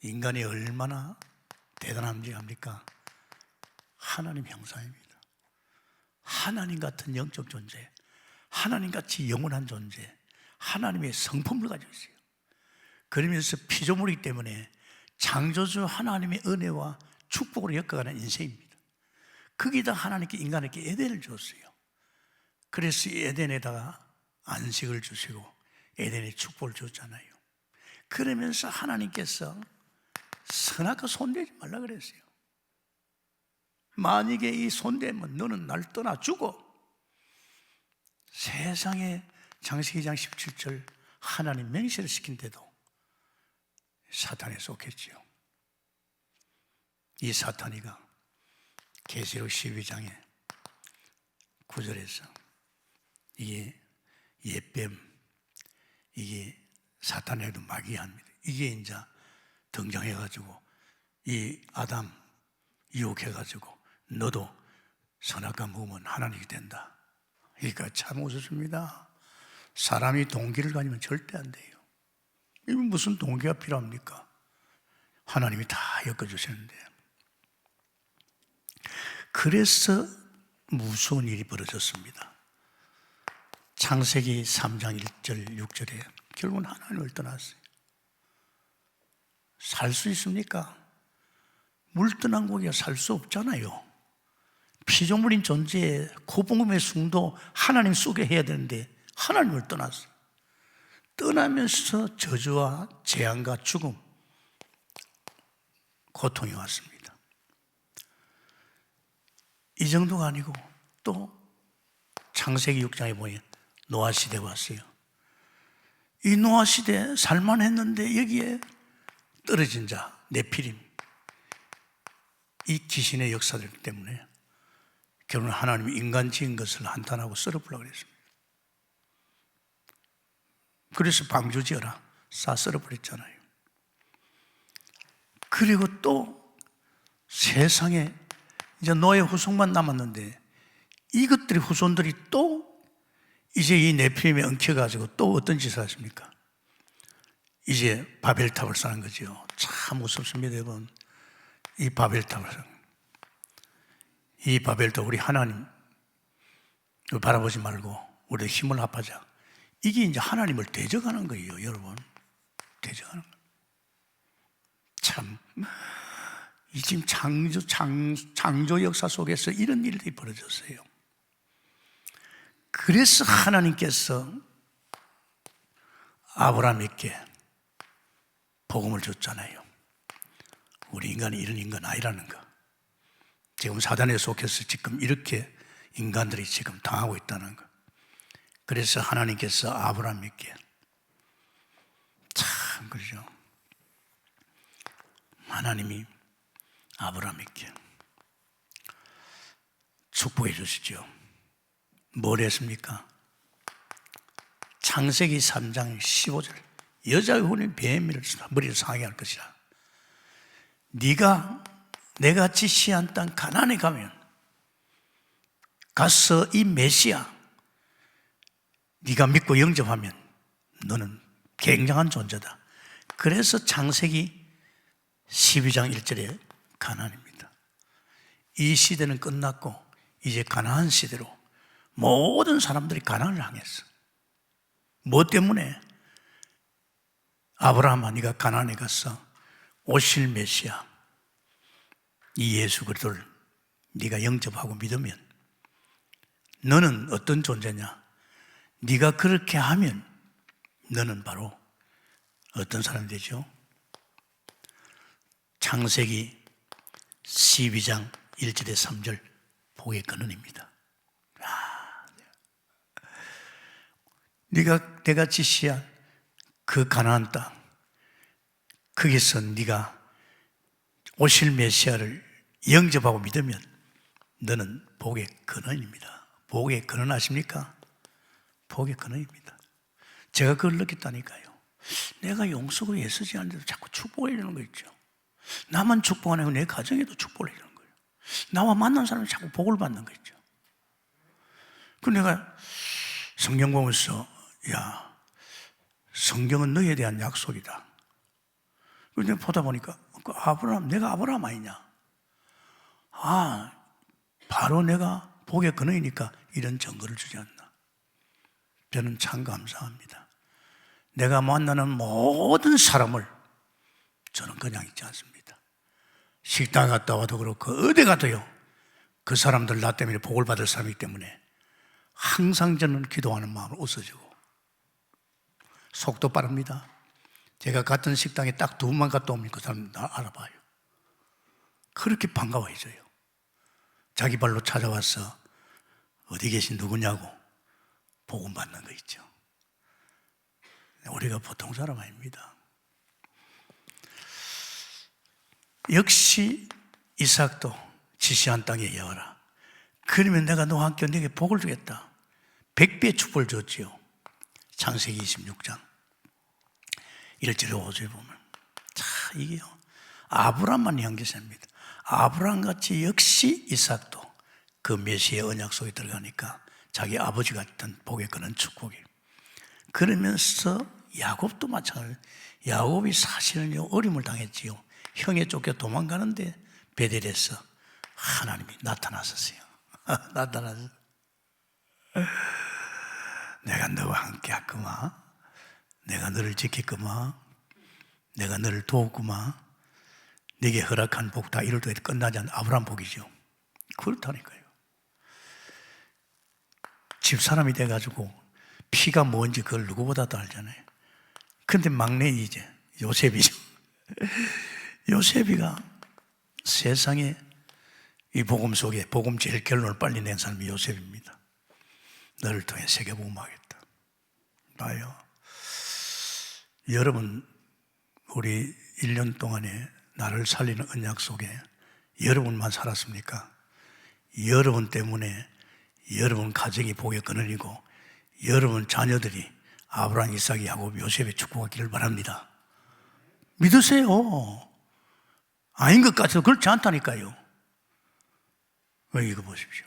S1: 인간이 얼마나 대단한지 압니까? 하나님 형상입니다. 하나님 같은 영적 존재, 하나님같이 영원한 존재, 하나님의 성품을 가지고 있어요. 그러면서 피조물이기 때문에 창조주 하나님의 은혜와 축복으로 엮어가는 인생입니다. 거기다 하나님께 인간에게 에덴을 줬어요. 그래서 이 에덴에다가 안식을 주시고 에덴의 축복을 줬잖아요. 그러면서 하나님께서 선악과 손대지 말라 그랬어요. 만약에 이 손대면 너는 날 떠나 죽어. 세상에 창세기 2장 17절 하나님 맹세를 시킨데도 사탄에 속했지요. 이 사탄이가 계시록 12장에 9절에서 이게 옛뱀, 이게 사탄에도 마귀합니다. 이게 이제 등장해가지고 이 아담 유혹해가지고 너도 선악과 먹으면 하나님이 된다. 그러니까 참 웃었습니다. 사람이 동기를 가지면 절대 안 돼요. 이건 무슨 동기가 필요합니까? 하나님이 다 엮어주시는데. 그래서 무서운 일이 벌어졌습니다. 창세기 3장 1절 6절에 결국은 하나님을 떠났어요. 살 수 있습니까? 물 떠난 고기가 살 수 없잖아요. 피조물인 존재에 고봉음의 숭도 하나님 속에 해야 되는데 하나님을 떠났어요. 떠나면서 저주와 재앙과 죽음, 고통이 왔습니다. 이 정도가 아니고 또 창세기 6장에 보면 노아 시대가 왔어요. 이 노아 시대 살만했는데 여기에 떨어진 자, 네피림, 이 귀신의 역사들 때문에 결국은 하나님이 인간 지은 것을 한탄하고 썰어보려고 그랬습니다. 그래서 방주 지어라 싹 썰어버렸잖아요. 그리고 또 세상에 이제 노예 후손만 남았는데 이것들이 후손들이 또 이제 이 네피림에 엉켜가지고 또 어떤 짓을 하십니까? 이제 바벨탑을 쌓는 거죠. 참 무섭습니다, 여러분. 이 바벨탑을 이 바벨탑 우리 하나님 바라보지 말고 우리 힘을 합하자. 이게 이제 하나님을 대적하는 거예요, 여러분. 대적하는 거예요. 참, 이 지금 창조 역사 속에서 이런 일들이 벌어졌어요. 그래서 하나님께서 아브라함에게 복음을 줬잖아요. 우리 인간이 이런 인간 아니라는 거. 지금 사단에 속해서 지금 이렇게 인간들이 지금 당하고 있다는 거. 그래서 하나님께서 아브라함에게 참 그러죠. 하나님이 아브라함에게 축복해 주시죠. 뭘 했습니까? 창세기 3장 15절 여자의 혼이 뱀을 머리를 상하게 할 것이라. 네가 내가 지시한 땅 가나안에 가면 가서 이 메시아 네가 믿고 영접하면 너는 굉장한 존재다. 그래서 창세기 12장 1절에 가나안입니다. 이 시대는 끝났고 이제 가나안 시대로 모든 사람들이 가나안을 향했어. 뭐 때문에? 아브라함아 네가 가나안에 가서 오실 메시아 이 예수 그리스도를 네가 영접하고 믿으면 너는 어떤 존재냐? 네가 그렇게 하면 너는 바로 어떤 사람이 되죠? 창세기 12장 1절에 3절 복의 근원입니다. 내가 지시한 그 가나안 땅 거기서 네가 오실 메시아를 영접하고 믿으면 너는 복의 근원입니다. 복의 근원 아십니까? 복의 근원입니다. 제가 그걸 느꼈다니까요. 내가 용서고 애쓰지 않는데도 자꾸 축복해 주는 거 있죠. 나만 축복 안 하고 내 가정에도 축복을 해 주는 거예요. 나와 만난 사람이 자꾸 복을 받는 거 있죠. 그 내가 성경 보면서 야, 성경은 너에 대한 약속이다. 그런데 보다 보니까 아브라함, 내가 아브라함 아니냐? 아, 바로 내가 복의 근원이니까 이런 증거를 주지 않나. 저는 참 감사합니다. 내가 만나는 모든 사람을 저는 그냥 잊지 않습니다. 식당 갔다 와도 그렇고 어디 가도요. 그 사람들 나 때문에 복을 받을 사람이기 때문에 항상 저는 기도하는 마음을 웃어주고 속도 빠릅니다. 제가 같은 식당에 딱 2번만 갔다 오면 그 사람 나 알아봐요. 그렇게 반가워해줘요. 자기 발로 찾아와서 어디 계신 누구냐고 복음 받는 거 있죠. 우리가 보통 사람 아닙니다. 역시 이삭도 지시한 땅에 여와라. 그러면 내가 너와 함께 내게 복을 주겠다. 100배의 축복을 줬지요. 창세기 26장 1절에 5절에 보면 자 이게요 아브라함만 향기세입니다. 아브라함같이 역시 이삭도 그 메시아의 언약 속에 들어가니까 자기 아버지가 했던 복의 그런 축복이. 그러면서 야곱도 마찬가지로 야곱이 사실은 어림을 당했지요. 형에 쫓겨 도망가는데 베델에서 하나님이 나타나셨어요. 나타나서 내가 너와 함께 할거마, 내가 너를 지킬거마, 내가 너를 도울거마, 네게 허락한 복 다 이룰 때 끝나지 않는 아브라함 복이죠. 그렇다니까요. 집사람이 돼가지고 피가 뭔지 그걸 누구보다도 알잖아요. 근데 막내 이제 요셉이죠. 요셉이가 세상에 이 복음 속에 복음 제일 결론을 빨리 낸 사람이 요셉입니다. 너를 통해 세계복음하겠다. 봐요. 여러분 우리 1년 동안에 나를 살리는 언약 속에 여러분만 살았습니까? 여러분 때문에 여러분 가정이 복의 근원이고 여러분 자녀들이 아브라함, 이삭, 야곱, 요셉의 축복하기를 바랍니다. 믿으세요. 아닌 것 같아도 그렇지 않다니까요. 이거 보십시오.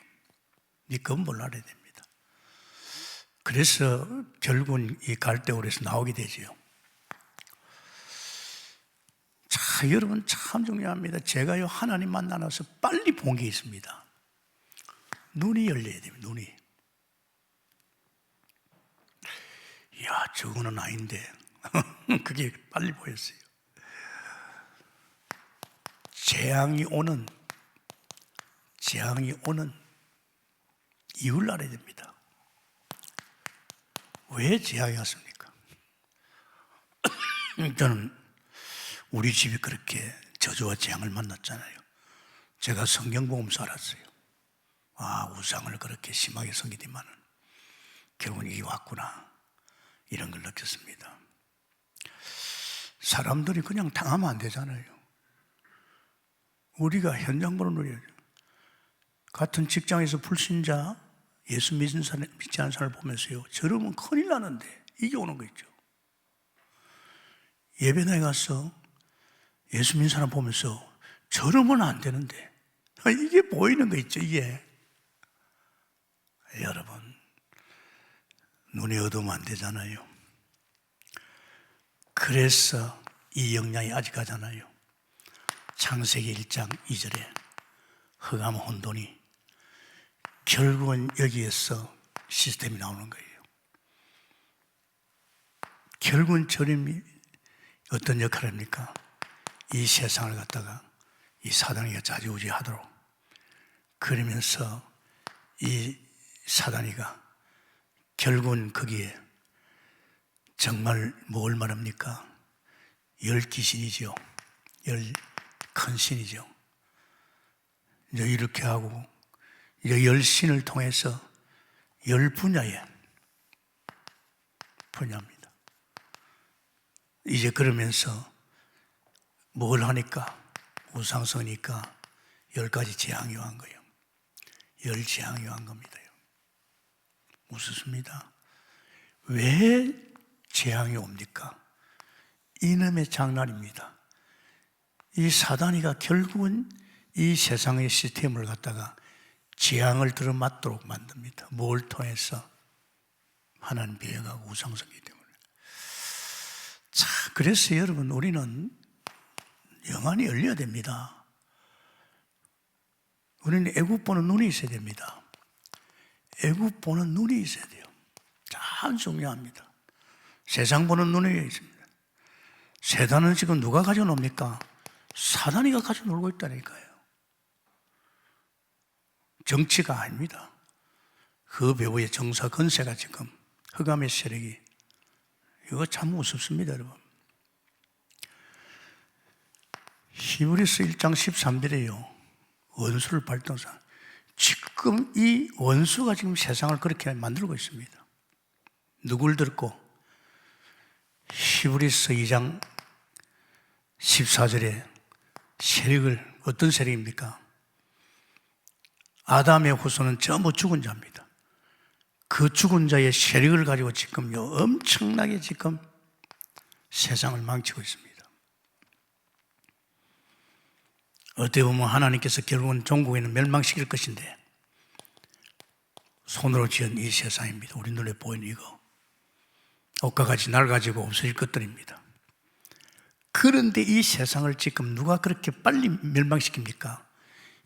S1: 이 근본을 알아야 됩니다. 그래서 결국은 이 갈대홀에서 나오게 되지요. 자, 여러분 참 중요합니다. 제가요, 하나님 만나서 빨리 본 게 있습니다. 눈이 열려야 됩니다. 눈이. 이야, 저거는 아닌데. 그게 빨리 보였어요. 재앙이 오는 이유를 알아야 됩니다. 왜 재앙이 왔습니까? 저는 우리 집이 그렇게 저주와 재앙을 만났잖아요. 제가 성경 보면서 알았어요. 아, 우상을 그렇게 심하게 섬기더만은 결국은 이게 왔구나, 이런 걸 느꼈습니다. 사람들이 그냥 당하면 안 되잖아요. 우리가 현장으로 누려야죠. 같은 직장에서 불신자, 예수 믿지 않은 사람을 보면서요, 저러면 큰일 나는데 이게 오는 거 있죠. 예배당에 가서 예수 믿는 사람 보면서 저러면 안 되는데 이게 보이는 거 있죠. 이게 여러분, 눈이 어두우면 안 되잖아요. 그래서 이 영향이 아직 하잖아요. 창세기 1장 2절에 흑암 혼돈이, 결국은 여기에서 시스템이 나오는 거예요. 결국은 저림이 어떤 역할을 합니까? 이 세상을 갖다가 이 사단이가 좌지우지하도록, 그러면서 이 사단이가 결국은 거기에 정말 뭘 말합니까? 열 귀신이죠. 열 큰 신이죠. 이제 이렇게 하고 이제 열 신을 통해서 열 분야에 분야입니다. 이제 그러면서 뭘 하니까? 우상성이니까 10가지 재앙이 온 거예요. 열 재앙이 온 겁니다. 무섭습니다. 왜 재앙이 옵니까? 이놈의 장난입니다. 이 사단이가 결국은 이 세상의 시스템을 갖다가 재앙을 들어맞도록 만듭니다. 뭘 통해서? 하나님 배역하고 우상성이기 때문에. 자, 그래서 여러분, 우리는 영안이 열려야 됩니다. 우리는 애국 보는 눈이 있어야 됩니다. 애국 보는 눈이 있어야 돼요. 참 중요합니다. 세상 보는 눈이 있습니다. 세상은 지금 누가 가져놉니까? 사단이가 가져놀고 있다니까요. 정치가 아닙니다. 그 배후의 정사 건세가 지금, 흑암의 세력이, 이거 참 무섭습니다, 여러분. 히브리서 1장 13절에요, 원수를 발동사, 지금 이 원수가 지금 세상을 그렇게 만들고 있습니다. 누굴 듣고? 히브리서 2장 14절에 세력을, 어떤 세력입니까? 아담의 후손은 전부 죽은 자입니다. 그 죽은 자의 세력을 가지고 지금요, 엄청나게 지금 세상을 망치고 있습니다. 어떻게 보면 하나님께서 결국은 종국에는 멸망시킬 것인데 손으로 지은 이 세상입니다. 우리 눈에 보이는 이거 옷과 같이 낡아지고 없어질 것들입니다. 그런데 이 세상을 지금 누가 그렇게 빨리 멸망시킵니까?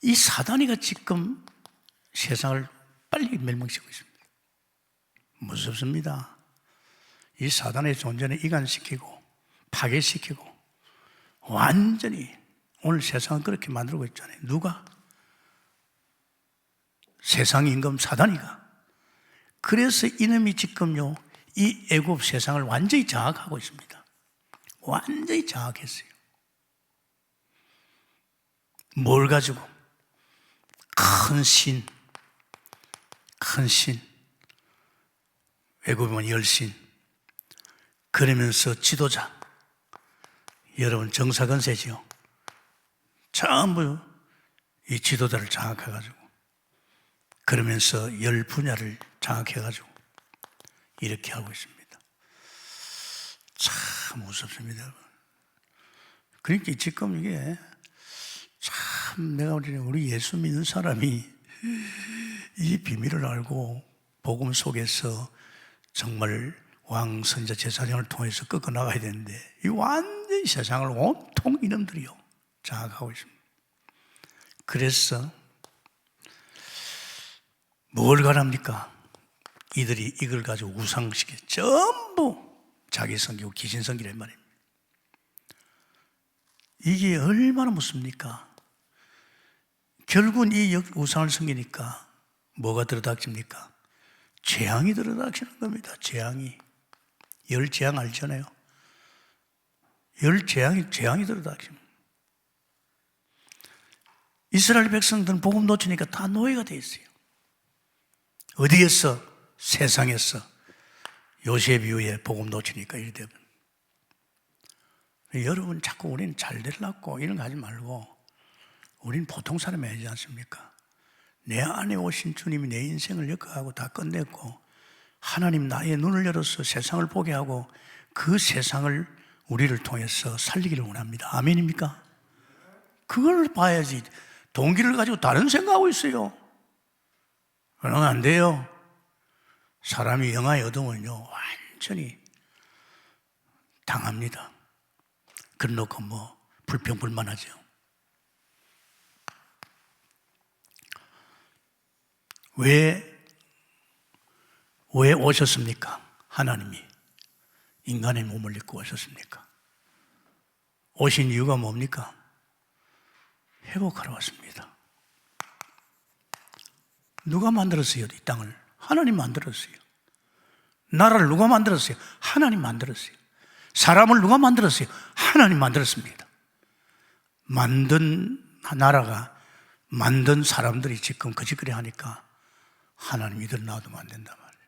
S1: 이 사단이가 지금 세상을 빨리 멸망시키고 있습니다. 무섭습니다. 이 사단의 존재는 이간시키고 파괴시키고 완전히 오늘 세상은 그렇게 만들고 있잖아요. 누가? 세상 임금 사단이가. 그래서 이놈이 지금요, 이 애굽 세상을 완전히 장악하고 있습니다. 완전히 장악했어요. 뭘 가지고? 큰 신, 애굽이면 열신, 그러면서 지도자, 여러분 정사건세죠. 전부 이 지도자를 장악해가지고, 그러면서 열 분야를 장악해가지고 이렇게 하고 있습니다. 참 무섭습니다. 그러니까 지금 이게 참 내가 우리 예수 믿는 사람이 이 비밀을 알고 복음 속에서 정말 왕, 선자, 제사장을 통해서 꺾어 나가야 되는데 이 완전히 세상을 온통 이놈들이요 장악하고 있습니다. 그래서 뭘 가랍니까? 이들이 이걸 가지고 우상시켜 전부 자기 섬기고 귀신 섬기란 말입니다. 이게 얼마나 무섭습니까? 결국은 이 우상을 섬기니까 뭐가 들어닥칩니까? 재앙이 들어닥치는 겁니다. 재앙이. 열재앙 알잖아요. 열재앙이 들어닥칩니다. 이스라엘 백성들은 복음 놓치니까 다 노예가 돼 있어요. 어디에서? 세상에서. 요셉 이후에 복음 놓치니까 이래 되면. 여러분 자꾸 우리는 잘 되려고 이런 거 하지 말고 우리는 보통 사람이 아니지 않습니까? 내 안에 오신 주님이 내 인생을 역사하고 다 끝냈고 하나님 나의 눈을 열어서 세상을 보게 하고 그 세상을 우리를 통해서 살리기를 원합니다. 아멘입니까? 그걸 봐야지. 동기를 가지고 다른 생각하고 있어요. 그러면 안 돼요. 사람이 영화에 얻으면요 완전히 당합니다. 그래놓고 뭐 불평불만하죠. 왜 오셨습니까? 하나님이 인간의 몸을 입고 오셨습니까? 오신 이유가 뭡니까? 회복하러 왔습니다. 누가 만들었어요? 이 땅을? 하나님 만들었어요. 나라를 누가 만들었어요? 하나님 만들었어요. 사람을 누가 만들었어요? 하나님 만들었습니다. 만든 나라가 만든 사람들이 지금 거짓거리 하니까 하나님 이들 놔두면 안 된단 말이에요.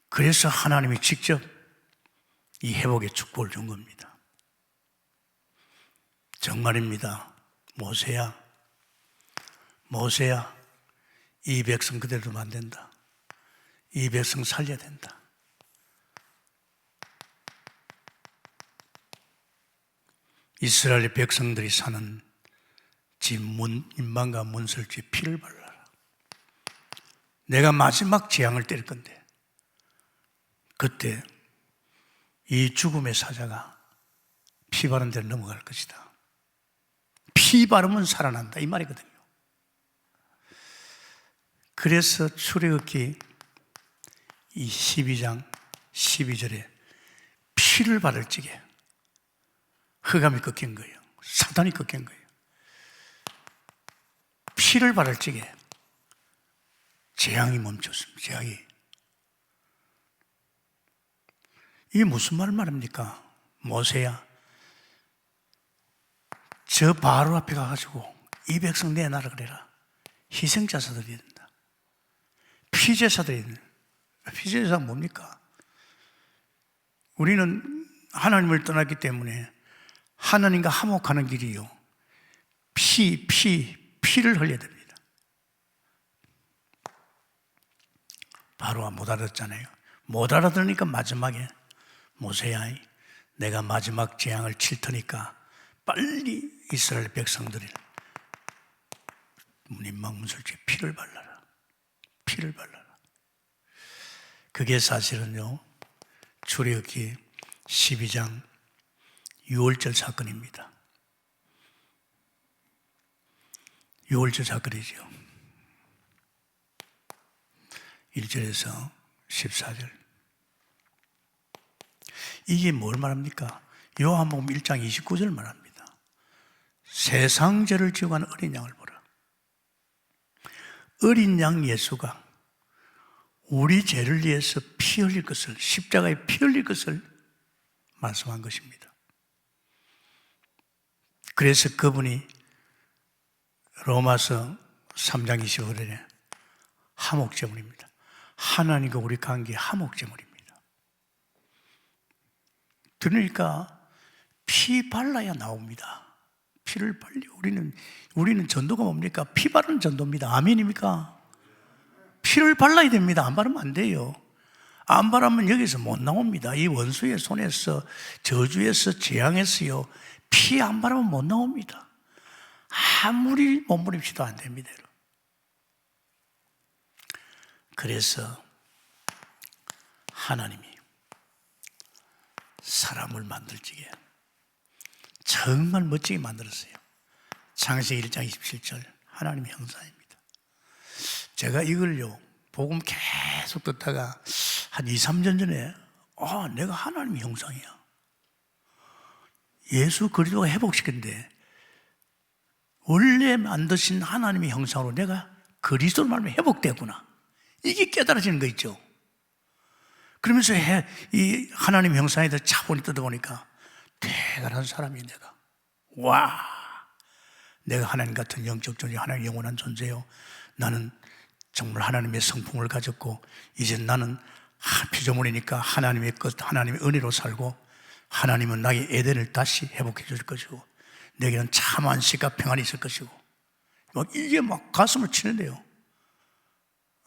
S1: 그래서 하나님이 직접 이 회복의 축복을 준 겁니다. 정말입니다. 모세야 이 백성 그대로 두면 안 된다. 이 백성 살려야 된다. 이스라엘 백성들이 사는 집 인방과 문설주에 피를 발라라. 내가 마지막 재앙을 때릴 건데 그때 이 죽음의 사자가 피 바른 데를 넘어갈 것이다. 피 바르면 살아난다 이 말이거든요. 그래서 출애굽기 이 12장 12절에 피를 바를 적에 흑암이 꺾인 거예요. 사단이 꺾인 거예요. 피를 바를 적에 재앙이 멈췄습니다. 재앙이. 이게 무슨 말입니까? 모세야, 저 바로 앞에 가가지고 이 백성 내놔라 그래라. 희생자사들이 된다. 피제사들이 된다. 피제사가 뭡니까? 우리는 하나님을 떠났기 때문에 하나님과 화목하는 길이요. 피를 흘려야 됩니다. 바로가 못 알아듣잖아요. 못 알아들으니까 마지막에 모세야, 내가 마지막 재앙을 칠 테니까 빨리 이스라엘 백성들이 문인망문설주에 피를 발라라. 피를 발라라. 그게 사실은요, 출애굽기 12장 6월절 사건입니다. 6월절 사건이죠. 1절에서 14절. 이게 뭘 말합니까? 요한복음 1장 29절 말합니다. 세상 죄를 지고 간 어린 양을 보라. 어린 양 예수가 우리 죄를 위해서 피 흘릴 것을, 십자가에 피 흘릴 것을 말씀한 것입니다. 그래서 그분이 로마서 3장 25절에 화목제물입니다. 하나님과 우리 관계의 화목제물입니다. 그러니까 피 발라야 나옵니다. 피를 발리. 우리는 전도가 뭡니까? 피 바르는 전도입니다. 아멘입니까? 피를 발라야 됩니다. 안 바르면 안 돼요. 안 바르면 여기서 못 나옵니다. 이 원수의 손에서, 저주에서, 재앙에서요, 피 안 바르면 못 나옵니다. 아무리 몸부림치도 안 됩니다. 그래서 하나님이 사람을 만들지게 정말 멋지게 만들었어요. 창세기 1장 27절 하나님의 형상입니다. 제가 이걸요 복음 계속 듣다가 한 2, 3년 전에 내가 하나님의 형상이야. 예수 그리스도가 회복시켰는데 원래 만드신 하나님의 형상으로 내가 그리스도로 말하면 회복되구나. 이게 깨달아지는 거 있죠. 그러면서 이 하나님 형상에 대해서 차분히 뜯어보니까 대단한 사람이 내가. 와, 내가 하나님 같은 영적 존재, 하나님 영원한 존재요. 나는 정말 하나님의 성품을 가졌고 이제 나는 피조물이니까 하나님의 것, 하나님의 은혜로 살고 하나님은 나의 에덴을 다시 회복해 줄 것이고 내게는 참 안식과 평안이 있을 것이고 이게 막 가슴을 치는데요.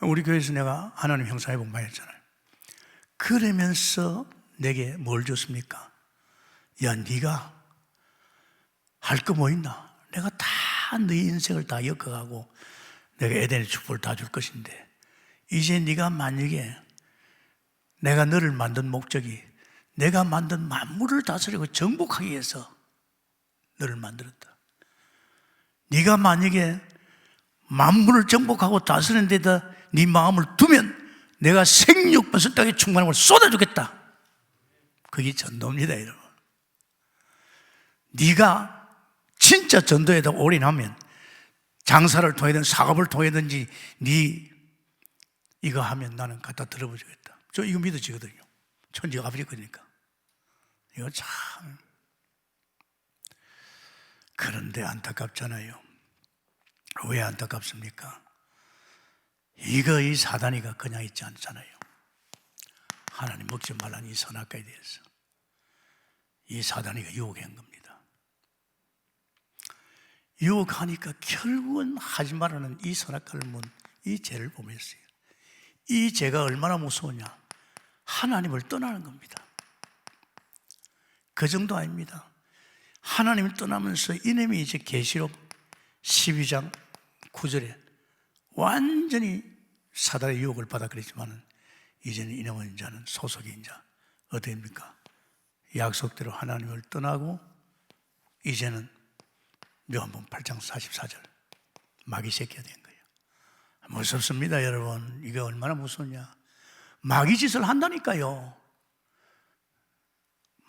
S1: 우리 교회에서 내가 하나님 형상 회복 많이 했잖아요. 그러면서 내게 뭘 줬습니까? 야, 네가 할 거 뭐 있나? 내가 다 네 인생을 다 엮어가고 내가 에덴의 축복을 다 줄 것인데 이제 네가 만약에 내가 너를 만든 목적이 내가 만든 만물을 다스리고 정복하기 위해서 너를 만들었다. 네가 만약에 만물을 정복하고 다스리는 데다 네 마음을 두면 내가 생육번수 땅에 충만한 걸 쏟아주겠다. 그게 전도입니다, 여러분. 네가 진짜 전도에다 올인하면 장사를 통해든 사업을 통해든지 네 이거 하면 나는 갖다 들어보주겠다. 저 이거 믿어지거든요. 천지가 아버지 거니까. 이거 참. 그런데 안타깝잖아요. 왜 안타깝습니까? 이 사단이가 그냥 있지 않잖아요. 하나님 먹지 말라는 이 선악과에 대해서 이 사단이가 유혹한 겁니다. 유혹하니까 결국은 하지 말라는 이 선악과를 문 이 죄를 범했어요. 이 죄가 얼마나 무서우냐? 하나님을 떠나는 겁니다. 그 정도 아닙니다. 하나님을 떠나면서 이놈이 이제 계시록 12장 9절에 완전히 사단의 유혹을 받아 그랬지만은 이제는 이놈은 자는 소속이 이제 어디입니까? 약속대로 하나님을 떠나고 이제는 요한복음 8장 44절 마귀 새끼가 된 거예요. 무섭습니다, 여러분. 이게 얼마나 무섭냐? 마귀 짓을 한다니까요.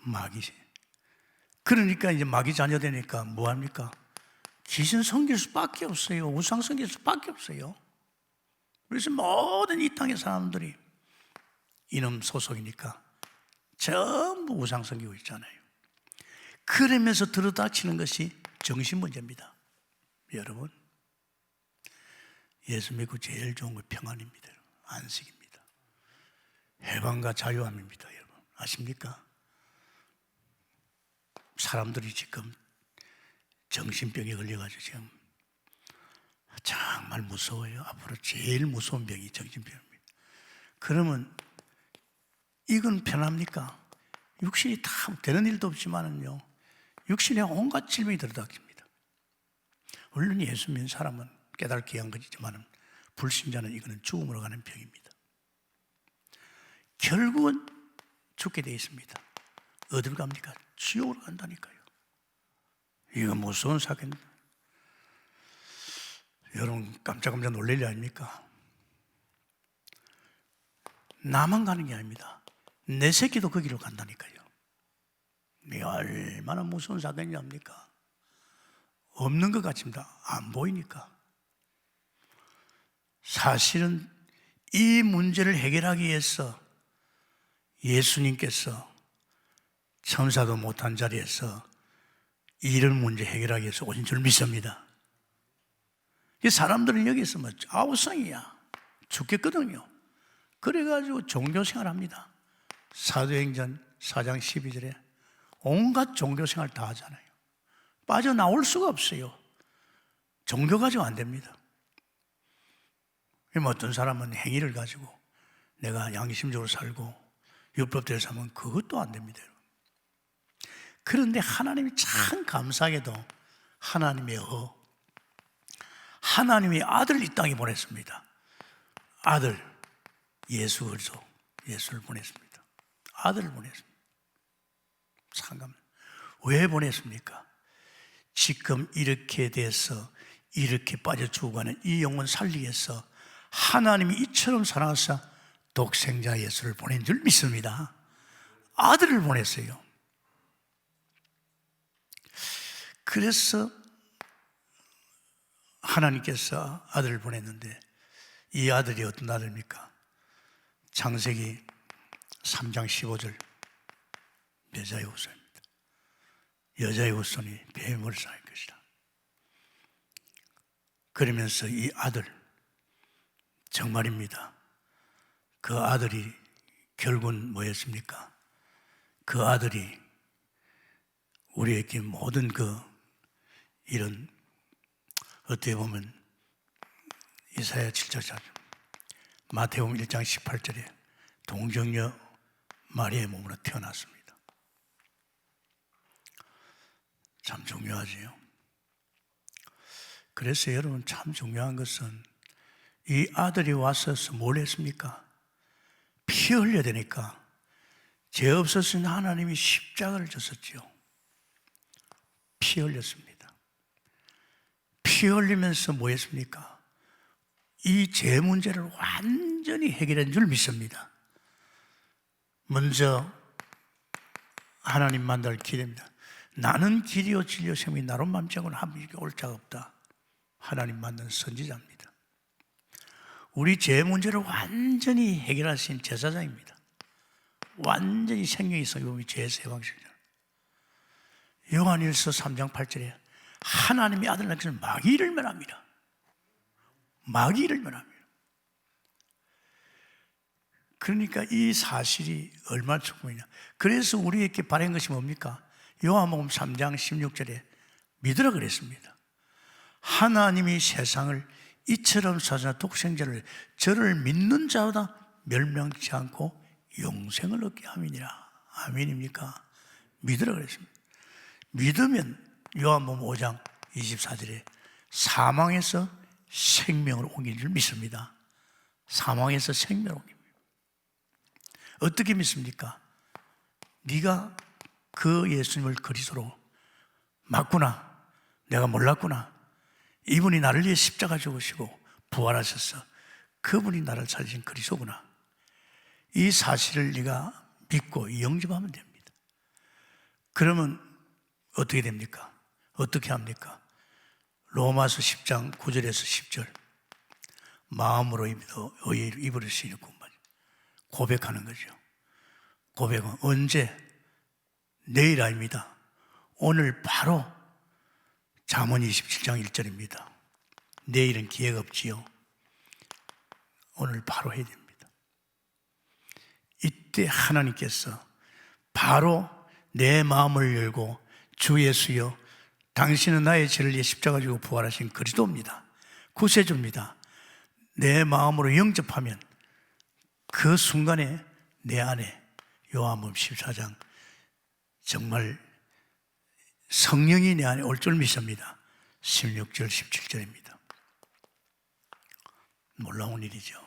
S1: 마귀. 그러니까 이제 마귀 자녀 되니까 뭐 합니까? 귀신 섬길 수밖에 없어요. 우상 섬길 수밖에 없어요. 그래서 모든 이 땅의 사람들이 이놈 소속이니까 전부 우상 섬기고 있잖아요. 그러면서 들어닥치는 것이 정신 문제입니다. 여러분, 예수 믿고 제일 좋은 건 평안입니다. 안식입니다. 해방과 자유함입니다. 여러분, 아십니까? 사람들이 지금 정신병에 걸려가지고 지금 정말 무서워요. 앞으로 제일 무서운 병이 정신병입니다. 그러면 이건 편합니까? 육신이 다 되는 일도 없지만은요, 육신에 온갖 질병이 들어닥칩니다. 물론 예수 믿는 사람은 깨닫게 한 것이지만 불신자는 이거는 죽음으로 가는 병입니다. 결국은 죽게 되어 있습니다. 어디로 갑니까? 지옥으로 간다니까요. 이거 무서운 사건입니다. 여러분 깜짝깜짝 놀랄 일 아닙니까? 나만 가는 게 아닙니다. 내 새끼도 거기로 간다니까요. 이게 얼마나 무서운 사건이랍니까? 없는 것 같습니다. 안 보이니까. 사실은 이 문제를 해결하기 위해서 예수님께서 천사도 못한 자리에서 이런 문제 해결하기 위해서 오신 줄 믿습니다. 이 사람들은 여기서 뭐 아우성이야 죽겠거든요. 그래가지고 종교생활 합니다. 사도행전 4장 12절에 온갖 종교생활 다 하잖아요. 빠져나올 수가 없어요. 종교 가지고 안 됩니다. 어떤 사람은 행위를 가지고 내가 양심적으로 살고 율법대로 살면 그것도 안 됩니다. 그런데 하나님이 참 감사하게도 하나님이 아들을 이 땅에 보냈습니다. 아들 예수 그리스도, 예수를 보냈습니다. 아들을 보냈습니다. 상감. 왜 보냈습니까? 지금 이렇게 돼서 이렇게 빠져 죽어가는 이 영혼 살리기 위해서 하나님이 이처럼 살아서 독생자 예수를 보낸 줄 믿습니다. 아들을 보냈어요. 그래서 하나님께서 아들을 보냈는데 이 아들이 어떤 아들입니까? 창세기 3장 15절 여자의 후손입니다. 여자의 후손이 뱀의 머리를 살 것이다. 그러면서 이 아들 정말입니다. 그 아들이 결국은 뭐였습니까? 그 아들이 우리에게 모든 이런 어떻게 보면 이사야 7장 마태복음 1장 18절에 동정녀 마리아의 몸으로 태어났습니다. 참 중요하지요. 그래서 여러분 참 중요한 것은 이 아들이 와서 뭘 했습니까? 피 흘려야 되니까 죄 없었으니 하나님이 십자가를 졌었지요. 피 흘렸습니다. 피 흘리면서 뭐 했습니까? 이 죄 문제를 완전히 해결한 줄 믿습니다. 먼저 하나님 만날 길입니다. 나는 길이요 진리요 생명이 나로 맘자고는 함께 올 자가 없다. 하나님 만난 선지자입니다. 우리 죄 문제를 완전히 해결하신 제사장입니다. 완전히 생명이 있어 이 죄에서 해방시키잖아요. 요한일서 3장 8절에 하나님의 아들 낳기는 마귀를 멸합니다. 마귀를 멸합니다. 그러니까 이 사실이 얼마나 축복이냐. 그래서 우리에게 바란 것이 뭡니까? 요한복음 3장 16절에 믿으라 그랬습니다. 하나님이 세상을 이처럼 사랑하사 독생자를 저를 믿는 자보다 멸망치 않고 영생을 얻게 함이니라. 아멘입니까? 믿으라 그랬습니다. 믿으면 요한복음 5장 24절에 사망에서 생명을 옮긴 줄 믿습니다. 사망에서 생명을 옮깁니다. 어떻게 믿습니까? 네가 그 예수님을 그리스도로 맞구나. 내가 몰랐구나. 이분이 나를 위해 십자가 죽으시고 부활하셔서 그분이 나를 살리신 그리스도구나. 이 사실을 네가 믿고 영접하면 됩니다. 그러면 어떻게 됩니까? 어떻게 합니까? 로마서 10장 9절에서 10절 마음으로 입으로 시인했고 고백하는 거죠. 고백은 언제? 내일 아닙니다. 오늘 바로 잠언 27장 1절입니다. 내일은 기회가 없지요. 오늘 바로 해야 됩니다. 이때 하나님께서 바로 내 마음을 열고 주 예수여 당신은 나의 죄를 위해 십자가 지고 부활하신 그리스도입니다. 구세주입니다. 내 마음으로 영접하면 그 순간에 내 안에 요한복음 14장 정말 성령이 내 안에 올 줄 믿습니다. 16절 17절입니다. 놀라운 일이죠.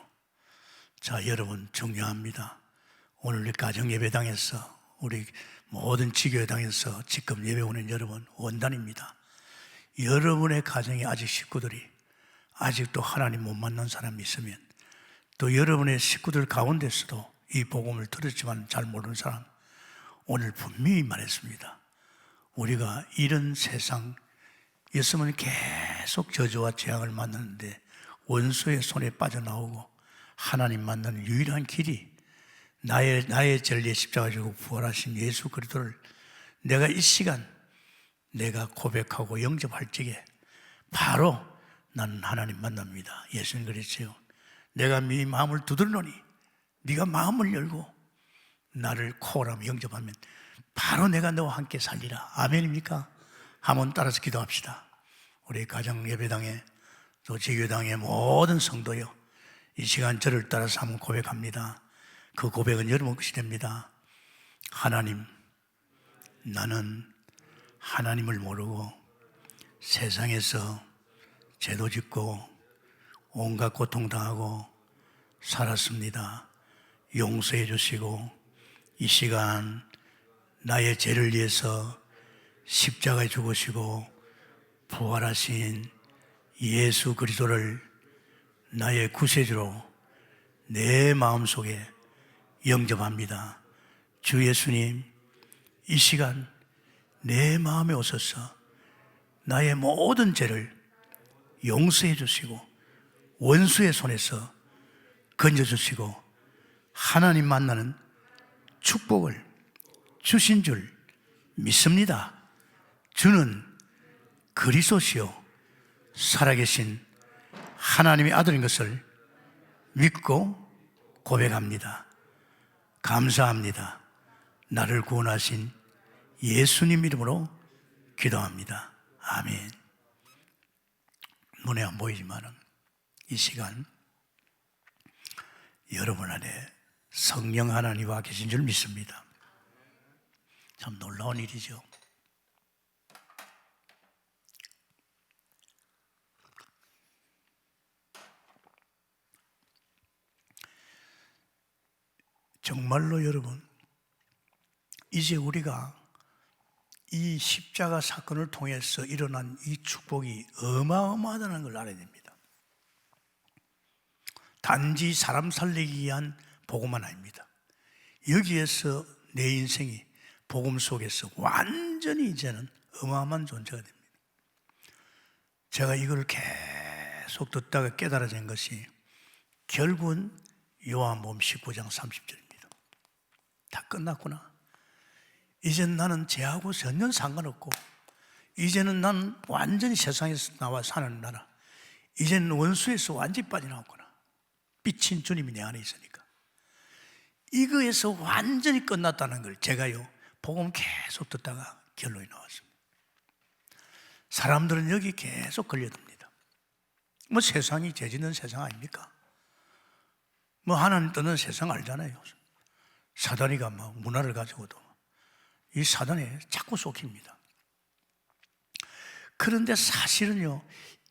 S1: 자, 여러분 중요합니다. 오늘 우리 가정예배당에서 우리 모든 지교회당에서 지금 예배 오는 여러분 원단입니다. 여러분의 가정에 아직 식구들이 아직도 하나님 못 만난 사람이 있으면 또 여러분의 식구들 가운데서도 이 복음을 들었지만 잘 모르는 사람 오늘 분명히 말했습니다. 우리가 이런 세상이었으면 계속 저주와 재앙을 만나는데 원수의 손에 빠져나오고 하나님 만나는 유일한 길이 나의 진리의 십자가 지고 부활하신 예수 그리스도를 내가 이 시간 내가 고백하고 영접할 적에 바로 나는 하나님 만납니다. 예수님 그랬어요. 내가 네 마음을 두드리노니 네가 마음을 열고 나를 코라며 영접하면 바로 내가 너와 함께 살리라. 아멘입니까? 한번 따라서 기도합시다. 우리 가정 예배당에 또 지교당의 모든 성도요, 이 시간 저를 따라서 한번 고백합니다. 그 고백은 여러분 것이 됩니다. 하나님, 나는 하나님을 모르고 세상에서 죄도 짓고 온갖 고통당하고 살았습니다. 용서해 주시고 이 시간 나의 죄를 위해서 십자가에 죽으시고 부활하신 예수 그리스도를 나의 구세주로 내 마음속에 영접합니다. 주 예수님, 이 시간 내 마음에 오셔서 나의 모든 죄를 용서해 주시고 원수의 손에서 건져주시고 하나님 만나는 축복을 주신 줄 믿습니다. 주는 그리스도시요 살아계신 하나님의 아들인 것을 믿고 고백합니다. 감사합니다. 나를 구원하신 예수님 이름으로 기도합니다. 아멘. 눈에 안 보이지만 이 시간 여러분 안에 성령 하나님이 와 계신 줄 믿습니다. 참 놀라운 일이죠. 정말로 여러분, 이제 우리가 이 십자가 사건을 통해서 일어난 이 축복이 어마어마하다는 걸 알아야 됩니다. 단지 사람 살리기 위한 복음만 아닙니다. 여기에서 내 인생이 복음 속에서 완전히 이제는 어마어마한 존재가 됩니다. 제가 이걸 계속 듣다가 깨달아진 것이 결국은 요한복음 19장 30절입니다. 다 끝났구나. 이제는 나는 죄하고 전혀 상관없고 이제는 난 완전히 세상에서 나와 사는 나라, 이제는 원수에서 완전히 빠져나왔구나. 빛인 주님이 내 안에 있으니까 이거에서 완전히 끝났다는 걸 제가요 복음 계속 듣다가 결론이 나왔습니다. 사람들은 여기 계속 걸려듭니다. 뭐 세상이 죄 짓는 세상 아닙니까? 뭐 하나님 떠는 세상 알잖아요. 사단이가 막 문화를 가지고도 이 사단에 자꾸 속힙니다. 그런데 사실은요,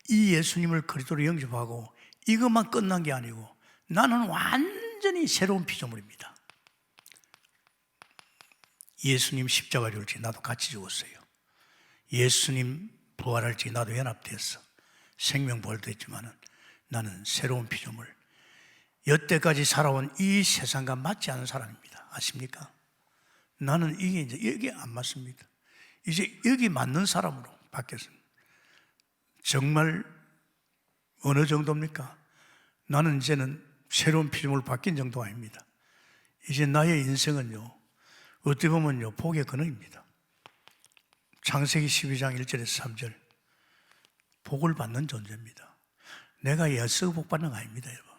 S1: 이 예수님을 그리스도로 영접하고 이것만 끝난 게 아니고 나는 완전히 새로운 피조물입니다. 예수님 십자가 죽을지 나도 같이 죽었어요. 예수님 부활할지 나도 연합됐어. 생명 부활도 했지만은 나는 새로운 피조물, 여태까지 살아온 이 세상과 맞지 않은 사람입니다. 아십니까? 나는 이게 이제 여기 안 맞습니다. 이제 여기 맞는 사람으로 바뀌었습니다. 정말 어느 정도입니까? 나는 이제는 새로운 피조물로 바뀐 정도가 아닙니다. 이제 나의 인생은요, 어떻게 보면요, 복의 근원입니다. 창세기 12장 1절에서 3절, 복을 받는 존재입니다. 내가 애써 복 받는 거 아닙니다, 여러분.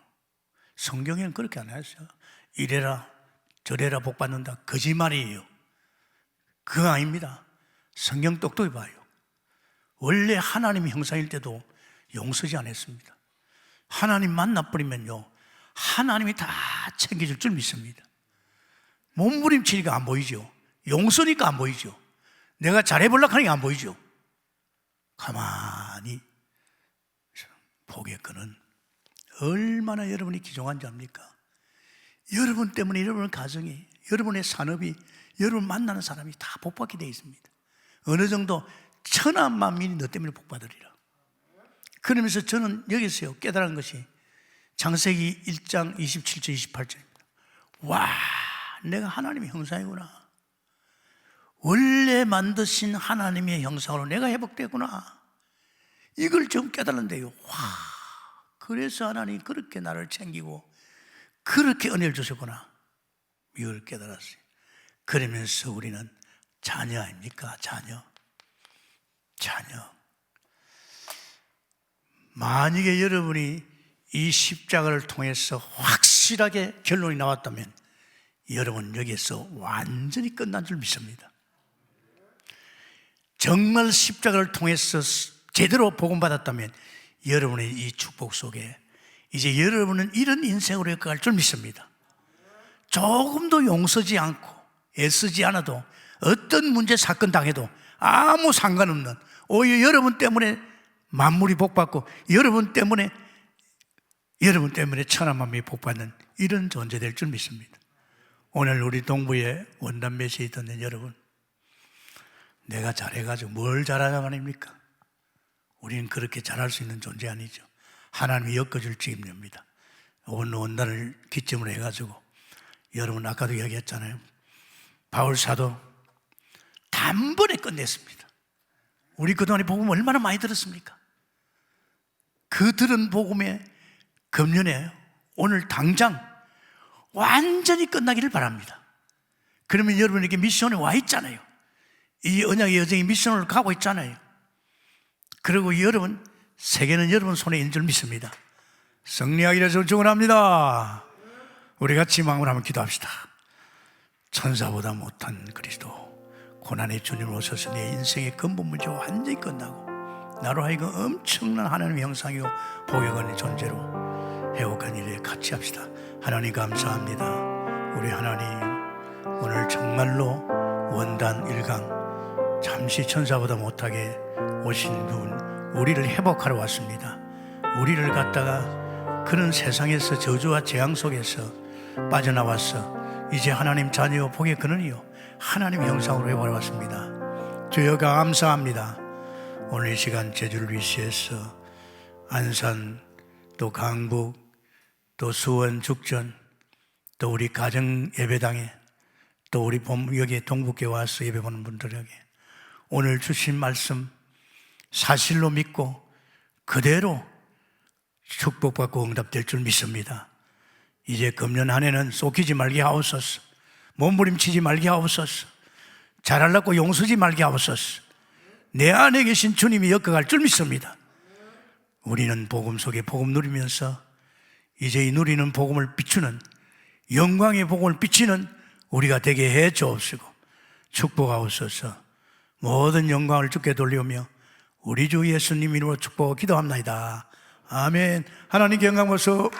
S1: 성경에는 그렇게 안 했어요. 이래라 저래라 복 받는다, 거짓말이에요. 그거 아닙니다. 성경 똑똑히 봐요. 원래 하나님 형상일 때도 용서지 않았습니다. 하나님 만나버리면요, 하나님이 다 챙겨줄 줄 믿습니다. 몸부림치니까 안 보이죠. 용서니까 안 보이죠. 내가 잘해보려고 하니까 안 보이죠. 가만히 복의 끈은 얼마나 여러분이 귀중한지 압니까? 여러분 때문에 여러분 가정이, 여러분의 산업이, 여러분 만나는 사람이 다 복받게 되어 있습니다. 어느 정도 천하 만민이 너 때문에 복받으리라. 그러면서 저는 여기서요 깨달은 것이 창세기 1장 27절 28절입니다. 와, 내가 하나님의 형상이구나. 원래 만드신 하나님의 형상으로 내가 회복되구나. 이걸 좀 깨달았는데요, 와, 그래서 하나님이 그렇게 나를 챙기고 그렇게 은혜를 주셨구나. 이걸 깨달았어요. 그러면서 우리는 자녀 아닙니까? 자녀. 만약에 여러분이 이 십자가를 통해서 확실하게 결론이 나왔다면 여러분 여기에서 완전히 끝난 줄 믿습니다. 정말 십자가를 통해서 제대로 복음받았다면 여러분의 이 축복 속에 이제 여러분은 이런 인생으로 갈 줄 믿습니다. 조금도 용서지 않고 애쓰지 않아도 어떤 문제 사건 당해도 아무 상관없는, 오히려 여러분 때문에 만물이 복받고 여러분 때문에 천하 만민이 복받는 이런 존재 될 줄 믿습니다. 오늘 우리 동부에 원단 메시지 듣는 여러분, 내가 잘해가지고 뭘 잘하자고 아닙니까? 우리는 그렇게 잘할 수 있는 존재 아니죠. 하나님이 엮어줄 책임입니다. 원단을 기점으로 해가지고 여러분 아까도 이야기했잖아요. 바울 사도 단번에 끝냈습니다. 우리 그동안에 복음 얼마나 많이 들었습니까? 그 들은 복음의 금년에 오늘 당장 완전히 끝나기를 바랍니다. 그러면 여러분에게 미션에 와 있잖아요. 이 언약의 여정이 미션으로 가고 있잖아요. 그리고 여러분, 세계는 여러분 손에 있는 줄 믿습니다. 승리하기를 저는 축원합니다. 우리 같이 마음을 한번 기도합시다. 천사보다 못한 그리스도, 고난의 주님 오셔서 내 인생의 근본 문제가 완전히 끝나고 나로 하여금 엄청난 하나님의 형상이고 복의 권의 존재로 회복한 일에 같이 합시다. 하나님 감사합니다. 우리 하나님, 오늘 정말로 원단 1강 잠시 천사보다 못하게 오신 분, 우리를 회복하러 왔습니다. 우리를 갖다가 그런 세상에서 저주와 재앙 속에서 빠져나와서 이제 하나님 자녀요 복의 근원이요 하나님의 형상으로 회복해 왔습니다. 주여 감사합니다. 오늘 이 시간 제주를 위시해서 안산, 또 강북, 또 수원, 죽전, 또 우리 가정 예배당에, 또 우리 여기 동북에 와서 예배보는 분들에게 오늘 주신 말씀 사실로 믿고 그대로 축복받고 응답될 줄 믿습니다. 이제 금년 한 해는 쏟기지 말게 하옵소서, 몸부림치지 말게 하옵소서, 잘하려고 용서지 말게 하옵소서. 내 안에 계신 주님이 엮어갈 줄 믿습니다. 우리는 복음 속에 복음 누리면서 이제 이 누리는 복음을 비추는, 영광의 복음을 비치는 우리가 되게 해 주옵시고 축복하옵소서. 모든 영광을 주께 돌리오며 우리 주 예수님 이름으로 축복하고 기도합나이다. 아멘. 하나님께 영광 받소.